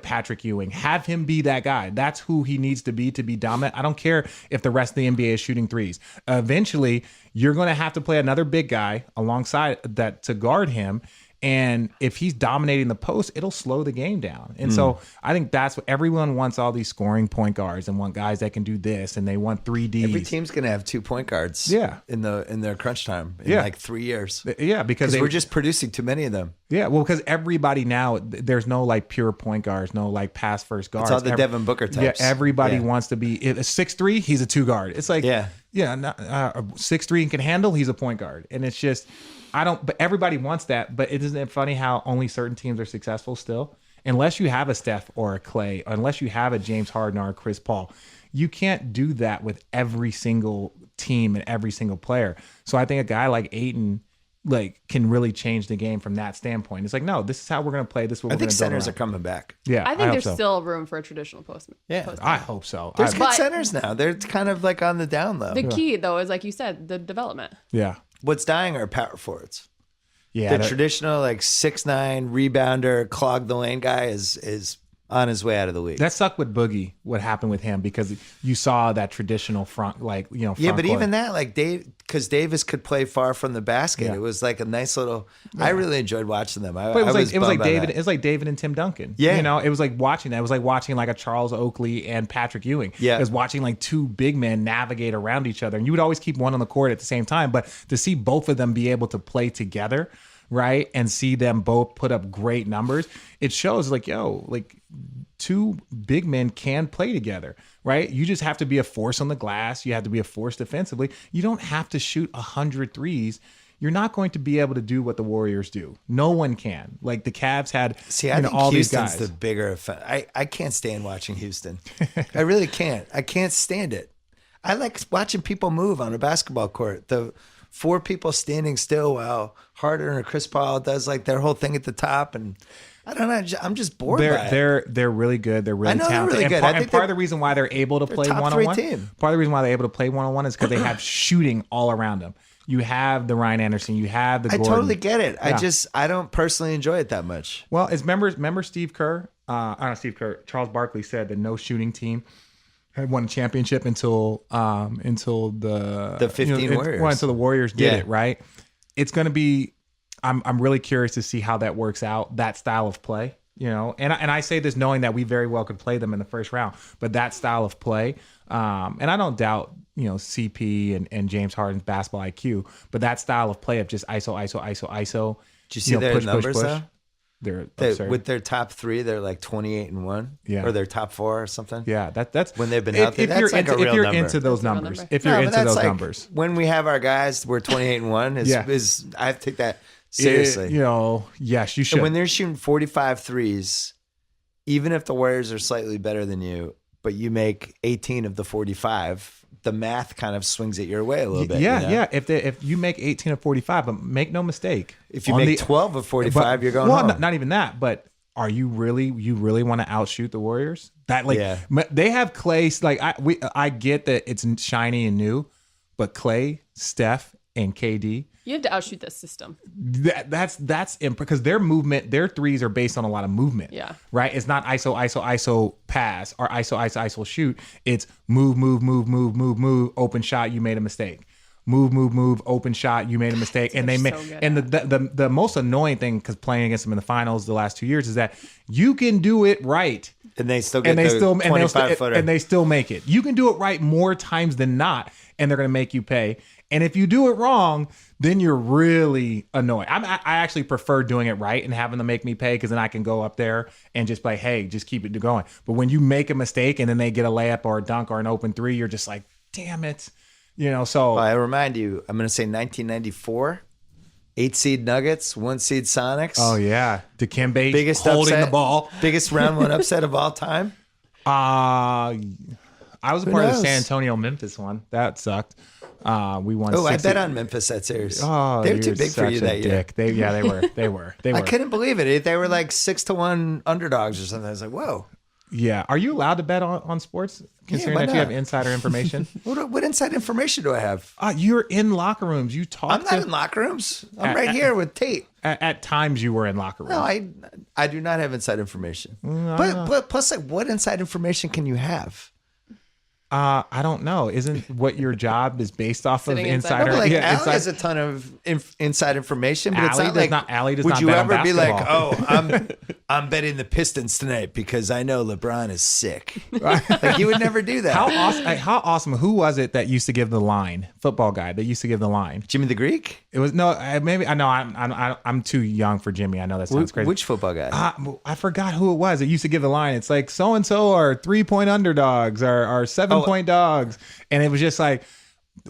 Patrick Ewing. Have him be that guy. That's who he needs to be dominant. I don't care if the rest of the NBA is shooting threes. Eventually, you're going to have to play another big guy alongside that to guard him. And if he's dominating the post, it'll slow the game down. And so I think that's what everyone wants, all these scoring point guards and want guys that can do this, and they want 3Ds. Every team's going to have 2 point guards in their crunch time in like 3 years. Yeah, because we're just producing too many of them. Yeah, well, because everybody now, there's no like pure point guards, no like pass first guards. It's all the Devin Booker types. Yeah, everybody wants to be a 6'3", he's a 2 guard. It's like, 6'3" and can handle, he's a point guard. And it's just... but everybody wants that, but isn't it funny how only certain teams are successful still? Unless you have a Steph or a Clay, unless you have a James Harden or a Chris Paul, you can't do that with every single team and every single player. So I think a guy like Ayton can really change the game from that standpoint. It's like, no, this is how we're going to play. This is what we're going to do. I think centers are coming back. Yeah, I think there's still room for a traditional post. I hope so. There's good centers now. They're kind of like on the down low. The key, though, is like you said, the development. Yeah. What's dying are power forwards. Yeah, the traditional 6'9" rebounder, clog the lane guy is on his way out of the league. That sucked with Boogie. What happened with him, because you saw that traditional front, front but court. even that, because Davis could play far from the basket. Yeah. It was like a nice little. Yeah. I really enjoyed watching them. It was like David and Tim Duncan. Yeah, it was like watching that. It was like watching like a Charles Oakley and Patrick Ewing. Yeah, it was watching like 2 big men navigate around each other, and you would always keep one on the court at the same time. But to see both of them be able to play together, right? And see them both put up great numbers. It shows like, yo, like two big men can play together, right? You just have to be a force on the glass. You have to be a force defensively. You don't have to shoot 100 threes. You're not going to be able to do what the Warriors do. No one can. Like the Cavs had, I think all these Houston's guys. the bigger effect. I can't stand watching Houston. I really can't. I can't stand it. I like watching people move on a basketball court. The 4 people standing still while Harden or Chris Paul does like their whole thing at the top, and I don't know. I'm just bored by it. They're really good. They're really I know they're talented. really good. And I think part of the reason why they're able to play top 3 one-on-one, team. part of the reason why they're able to play one-on-one is because they have shooting all around them. You have the Ryan Anderson. You have the I Gordon. totally get it. Yeah. I don't personally enjoy it that much. Well, as remember Steve Kerr? Charles Barkley said that no shooting team had won a championship until the 15 Warriors. Well, until the Warriors did Yeah. it, right? It's going to be. I'm really curious to see how that works out. That style of play, and I say this knowing that we very well could play them in the first round, but that style of play, and I don't doubt CP and James Harden's basketball IQ, but that style of play of just ISO. Did you see their numbers though? They're With their top 3, they're like 28-1. Yeah. Or their top 4 or something. Yeah, that's when they've been healthy. That's like a real if you're number. into those That's a real numbers, number. if you're No, but into that's those like, numbers, when we have our guys, we're 28-1. Yeah. I take that seriously. Yes, you should. And when they're shooting 45 threes, even if the Warriors are slightly better than you, but you make 18 of the 45, the math kind of swings it your way a little bit. Yeah. If you make 18 of 45, but make no mistake, If you make 12 of 45, you're going home. Not even that, but are you really want to outshoot the Warriors? That Yeah. they have Clay. Like I get that it's shiny and new, but Clay, Steph, and KD. You have to outshoot this system. That's because their movement, their threes are based on a lot of movement. Yeah. Right. It's not ISO pass or ISO shoot. It's move, open shot. You made a mistake. Move, open shot. You made a mistake. And they make. so good And the most annoying thing, because playing against them in the finals the last 2 years, is that you can do it right. And they still get the 25-footer. And they still make it. You can do it right more times than not, and they're going to make you pay. And if you do it wrong, then you're really annoyed. I actually prefer doing it right and having them make me pay, because then I can go up there and just play, hey, just keep it going. But when you make a mistake and then they get a layup or a dunk or an open 3, you're just like, damn it. So Well, I remind you, I'm going to say 1994, 8-seed Nuggets, 1-seed Sonics. oh yeah, Dikembe Biggest holding upset, the ball. Biggest round 1 upset of all time. I was a part of the knows? San Antonio Memphis one. That sucked. We won. Oh, I 60 bet on Memphis that series. Oh, they were too you're big for you such a that year. dick. They were. I couldn't believe it. They were like 6-1 underdogs or something. I was like, whoa. Yeah. Are you allowed to bet on sports, considering why that you have not? insider information? What inside information do I have? You're in locker rooms. You talk I'm not in locker rooms. I'm right here with Tate. At times you were in locker rooms. No, I do not have inside information. But plus, like, what inside information can you have? I don't know. Isn't what your job is based off of Sitting inside. insider? No, but like, yeah, Allie has a ton of inside information, but it's Allie not does like. not- Allie does would not you bet on ever be like, basketball. oh, I'm betting the Pistons tonight because I know LeBron is sick? Like, you would never do that. How awesome? Who was it that used to give the line? Football guy that used to give the line. Jimmy the Greek? It was maybe I know I'm too young for Jimmy. I know that sounds crazy. Which football guy? I forgot who it was. It used to give the line. It's like so and so are 3-point underdogs or 7-point dogs, and it was just like,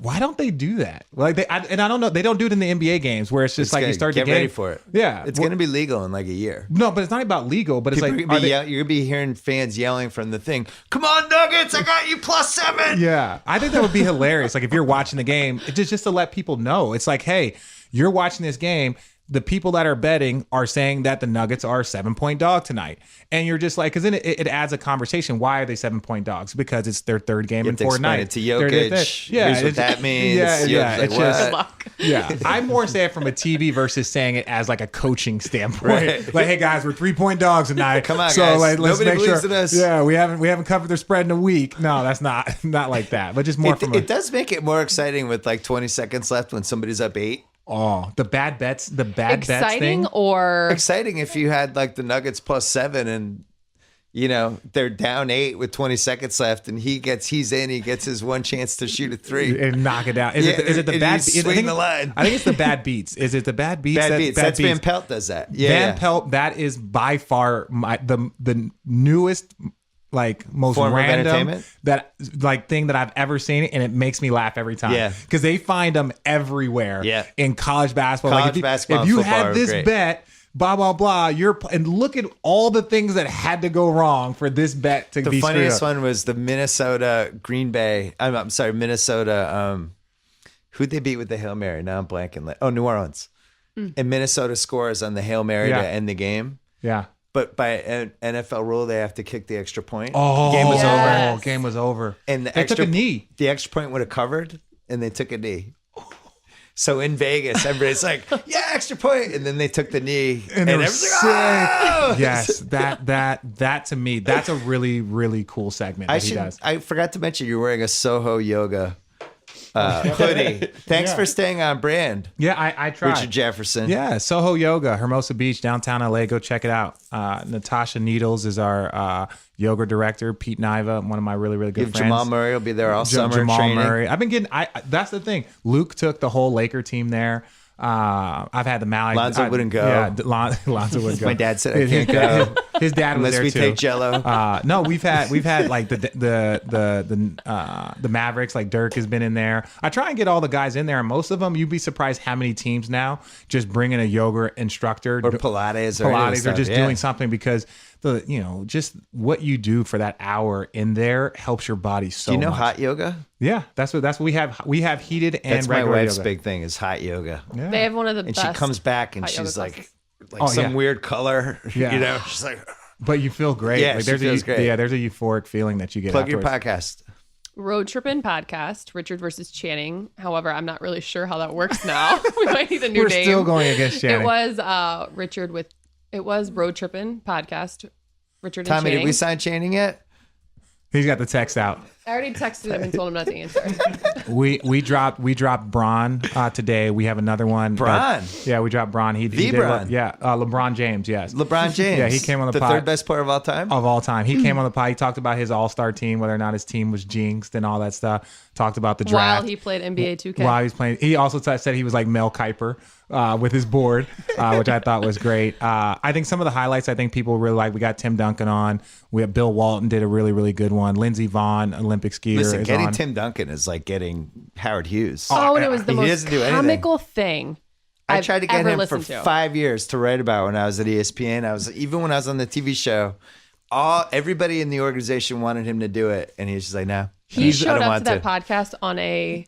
why don't they do that? Like I don't know. They don't do it in the NBA games where it's just like you start the get game. ready for it. Yeah, It's going to be legal in like a year. no, but it's not about legal. But it's People like are gonna be you're gonna be hearing fans yelling from the thing. Come on, Nuggets! I got you +7. yeah, I think that would be hilarious. Like if you're watching the game, just to let people know, it's like, hey, you're watching this game. The people that are betting are saying that the Nuggets are a 7-point dog tonight. And you're just like, because then it adds a conversation. Why are they 7-point dogs? Because it's their third game You in have to 4 explain nights. it to Jokic. Here's what that means. Yeah, Yeah, it's like, just, what? Good luck. yeah. I more say it from a TV versus saying it as like a coaching standpoint. Right. Like, hey guys, we're 3-point dogs tonight. Come on, so guys. like, let's Nobody make sure. believes in us. Yeah, we haven't covered their spread in a week. No, that's not like that. But just more from It does make it more exciting with like 20 seconds left when somebody's up 8. the bad bets. The bad bets Exciting thing. or Exciting if you had like the Nuggets +7 and you know, they're down 8 with 20 seconds left, and he gets his one chance to shoot a 3 and knock it down. Is it the bad? Swing the line. I think it's the bad beats. Is it the bad beats? Bad beats. That's Van Pelt does that. Yeah, Van Pelt. That is by far the newest, like, most form random of entertainment thing that I've ever seen, and it makes me laugh every time. Yeah, because they find them everywhere. Yeah, in college basketball. If you had this bet, blah blah blah, and look at all the things that had to go wrong for this bet to be. The funniest one was the Minnesota Green Bay. I'm sorry, Minnesota. Who'd they beat with the Hail Mary? Now I'm blanking. Oh, New Orleans. And Minnesota scores on the Hail Mary to end the game. Yeah. But by an NFL rule, they have to kick the extra point. Oh, game was over. Game was over. And they took a knee. The extra point would have covered, and they took a knee. So in Vegas, everybody's like, "Yeah, extra point," and then they took the knee, and everyone's like, "Oh!" Yes, that to me, that's a really really cool segment that he does. I forgot to mention you're wearing a Soho Yoga hoodie. Thanks for staying on brand. Yeah, I tried. Richard Jefferson. Yeah, Soho Yoga, Hermosa Beach, downtown LA. Go check it out. Natasha Needles is our yoga director. Pete Niva, one of my really, really good friends. Jamal Murray will be there all summer. Jamal training. Murray. I've been getting. That's the thing. Luke took the whole Laker team there. I've had the Malik. Lonzo wouldn't go. Yeah, Lonzo wouldn't go. My dad said I can't go. His dad was unless there we too. take Jello. No, we've had like the Mavericks. Like Dirk has been in there. I try and get all the guys in there, and most of them, you'd be surprised how many teams now just bring in a yoga instructor or Pilates or just doing something, because just what you do for that hour in there helps your body so much. Do you know hot yoga? Yeah, that's what we have. We have heated and that's regular my wife's yoga. big thing is hot yoga. Yeah. They have one of the and best. she comes back and she's like some weird color. Yeah. She's like, but you feel great. Yeah, like, she feels great. Yeah, there's a euphoric feeling that you get. Plug afterwards. your podcast. Road Trippin' podcast, Richard versus Channing. However, I'm not really sure how that works now. We might need a new We're name. still going against Channing. It was it was Road Trippin' podcast, Richard and Tommy, Channing. did we sign Channing yet? He's got the text out. I already texted him and told him not to answer. We dropped Bron today. We have another one. Bron? Yeah, we dropped Bron. He did Bron? LeBron James. Yes, LeBron James. Yeah, he came on the pod. third best player of all time. Of all time. He came on the pod. He talked about his all-star team, whether or not his team was jinxed and all that stuff. Talked about the draft. While he played NBA 2K. While he was playing. He also said he was like Mel Kiper with his board, which I thought was great. I think some of the highlights I think people really like. We got Tim Duncan on. We have Bill Walton did a really, really good one. Lindsey Vonn, Olympic skier, Listen, is getting on. Tim Duncan is like getting Howard Hughes. Oh, and it was the He most doesn't do anything. comical thing I I've tried to get ever him for listened to. 5 years to write about when I was at ESPN. Even when I was on the TV show, everybody in the organization wanted him to do it, and he was just like, "No." He I showed don't up want to that podcast on a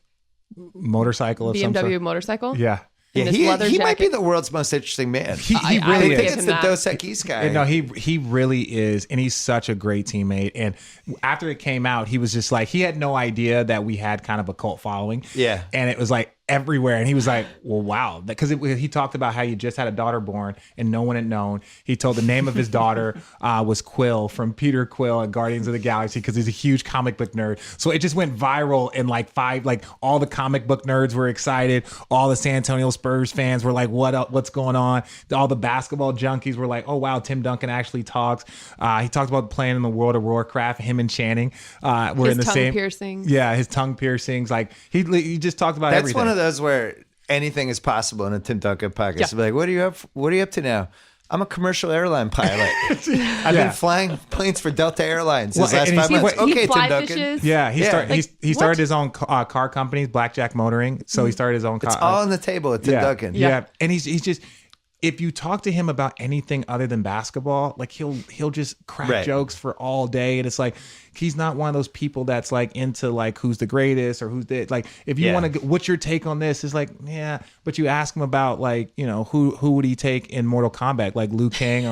motorcycle of some BMW sort. motorcycle. Yeah. Yeah, in his leather he might be jacket. the world's most interesting man. He I really would I think is. give it's him the that. Dos Equis guy. No, he really is, and he's such a great teammate. And after it came out, he was just like, he had no idea that we had kind of a cult following. Yeah. And it was like everywhere, and he was like, well, wow, because he talked about how he just had a daughter born and no one had known. He told the name of his daughter was Quill, from Peter Quill and Guardians of the Galaxy, because he's a huge comic book nerd. So it just went viral, and like all the comic book nerds were excited. All the San Antonio Spurs fans were like, what up? What's going on? All the basketball junkies were like, oh wow, Tim Duncan actually talks. He talked about playing in the World of Warcraft. Him and Channing were His in the tongue same piercings. Yeah, his tongue piercings. Like he just talked about That's everything. one of those where anything is possible in a Tim Duncan podcast. Yeah. Be like, what are you up to now? I'm a commercial airline pilot. I've been flying planes for Delta Airlines Well, this last and 5 he's- months. He Okay, fly Tim Duncan. fishes. Yeah, he Yeah. started. Like, He started what? his own car company, Blackjack Motoring. So he started his own. It's all on the table at Tim Duncan. Yeah, and he's just. If you talk to him about anything other than basketball, like he'll just crack Right. jokes for all day, and it's like he's not one of those people that's like into like who's the greatest or who's the like. If you Yeah. want to, what's your take on this? Is like, yeah, but you ask him about like who would he take in Mortal Kombat, like Liu Kang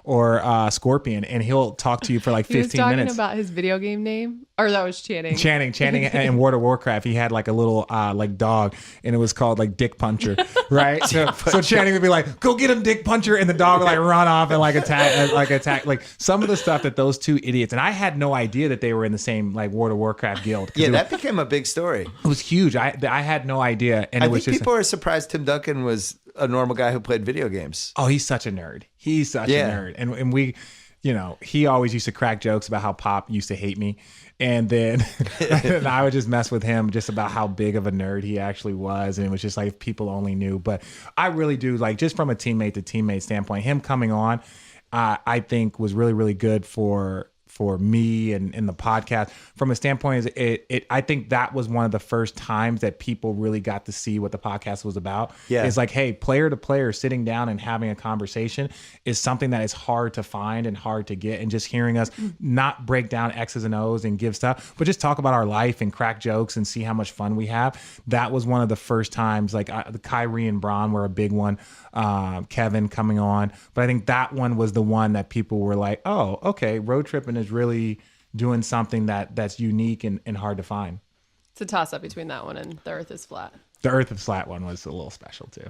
or Scorpion, and he'll talk to you for like He was 15 talking minutes. about his video game name, or that was Channing. Channing in World of Warcraft, he had like a little like dog, and it was called like Dick Puncher, right? So Channing would be like, "Go get him, Dick Puncher," and the dog would like run off and like attack like some of the stuff that those two idiots. And I had no idea that they were in the same like World of Warcraft guild. 'Cause Yeah, it that became a big story. was huge. I had no idea, and I it was think just people are surprised Tim Duncan was a normal guy who played video games. oh, he's such a nerd. He's such Yeah. a nerd, and we. he always used to crack jokes about how Pop used to hate me. And then and I would just mess with him just about how big of a nerd he actually was. And it was just like, if people only knew. But I really do, like, just from a teammate to teammate standpoint, him coming on, I think was really, really good for me and the podcast. From a standpoint, I think that was one of the first times that people really got to see what the podcast was about. Yeah. It's like, hey, player to player sitting down and having a conversation is something that is hard to find and hard to get. And just hearing us not break down X's and O's and give stuff, but just talk about our life and crack jokes and see how much fun we have. That was one of the first times, like the Kyrie and Bron were a big one. Kevin coming on. But I think that one was the one that people were like, oh, okay, road tripping is really doing something that's unique and hard to find. It's a toss up between that one and The Earth is Flat. The Earth is Flat one was a little special too.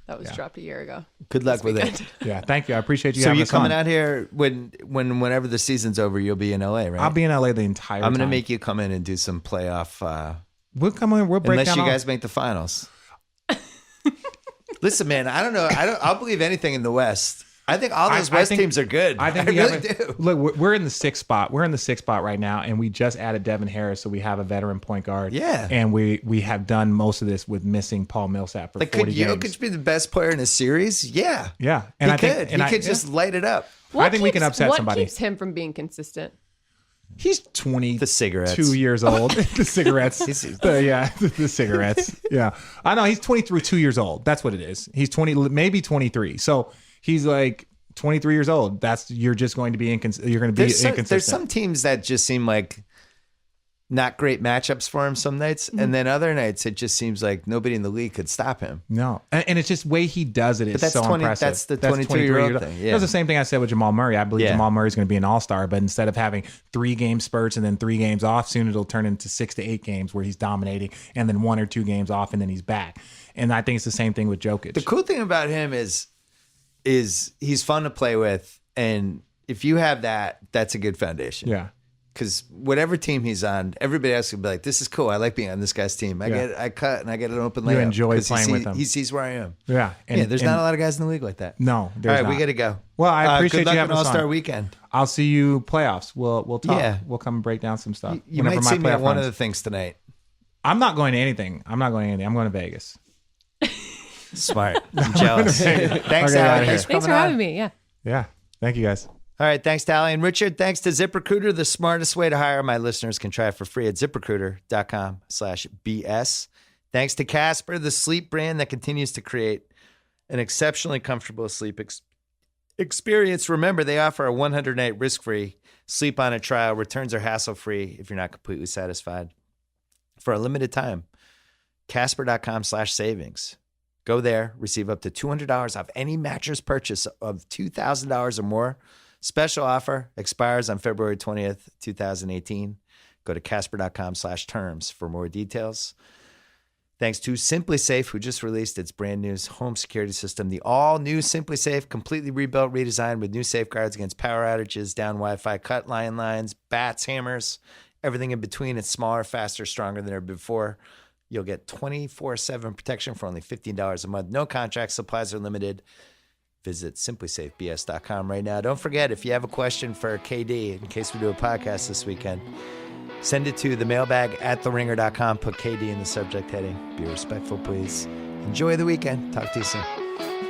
That was dropped a year ago. Good luck with it. Yeah, thank you. I appreciate you. So having you're us coming on. out here whenever the season's over, you'll be in LA, right? I'll be in LA the entire time. I'm going to make you come in and do some playoff. We'll come in. We'll break Unless down you all- guys make the finals. Listen, man, I don't know. I'll believe anything in the West. I think all those West teams are good. I think I we really have do. Look, we're in the sixth spot. We're in the sixth spot right now, and we just added Devin Harris, so we have a veteran point guard. Yeah. And we have done most of this with missing Paul Millsap for Like, 40 could games. Jokic be the best player in a series? Yeah. Yeah. And I he think- could. and He I- could just light it up. I think we can upset somebody. What keeps him from being consistent? He's 22 The cigarettes. years old. The cigarettes. The cigarettes. Yeah. I know he's 2 years old. That's what it is. He's 20, maybe 23. So he's like 23 years old. You're just going to be inconsistent. There's some teams that just seem like not great matchups for him some nights, and then other nights it just seems like nobody in the league could stop him. No, and it's just the way he does it is that's so 20 impressive. that's the 22-year-old thing, yeah. That was the same thing I said with Jamal Murray. I believe Yeah. Jamal Murray is going to be an all-star, but instead of having 3 game spurts and then 3 games off, soon it'll turn into 6 to 8 games where he's dominating, and then 1 or 2 games off, and then he's back. And I think it's the same thing with Jokic. The cool thing about him is he's fun to play with, and if you have that, that's a good foundation. Yeah. Because whatever team he's on, everybody else will be like, "This is cool. I like being on this guy's team. I cut and I get an open layup." enjoy 'Cause playing with him. He sees where I am. Yeah. There's not a lot of guys in the league like that. No, All there's right, we not. got to go. Well, I appreciate good luck you having on us All-Star on. Weekend. I'll see you playoffs. We'll talk. Yeah. We'll come and break down some stuff. You whenever might my see me at playoff one of runs. the things tonight. I'm not going to anything. I'm going to Vegas. Smart. I'm jealous. Thanks, Okay, Allie. outta here. Thanks Thanks for coming on. having me. Yeah. Yeah. Thank you guys. All right. Thanks to Allie and Richard. Thanks to ZipRecruiter, the smartest way to hire. My listeners can try it for free at ZipRecruiter.com/BS. Thanks to Casper, the sleep brand that continues to create an exceptionally comfortable sleep experience. Remember, they offer a 100-night risk-free sleep on a trial. Returns are hassle-free if you're not completely satisfied. For a limited time, Casper.com/savings. Go there, receive up to $200 off any mattress purchase of $2,000 or more. Special offer expires on February 20th, 2018. Go to Casper.com/terms for more details. Thanks to Simply Safe, who just released its brand new home security system. The all-new Simply Safe, completely rebuilt, redesigned with new safeguards against power outages, down Wi-Fi, cut line lines, bats, hammers, everything in between. It's smaller, faster, stronger than ever before. You'll get 24/7 protection for only $15 a month. No contract, supplies are limited. Visit simplysafebs.com right now. Don't forget, if you have a question for KD, in case we do a podcast this weekend, send it to the mailbag at theringer.com. Put KD in the subject heading. Be respectful, please. Enjoy the weekend. Talk to you soon.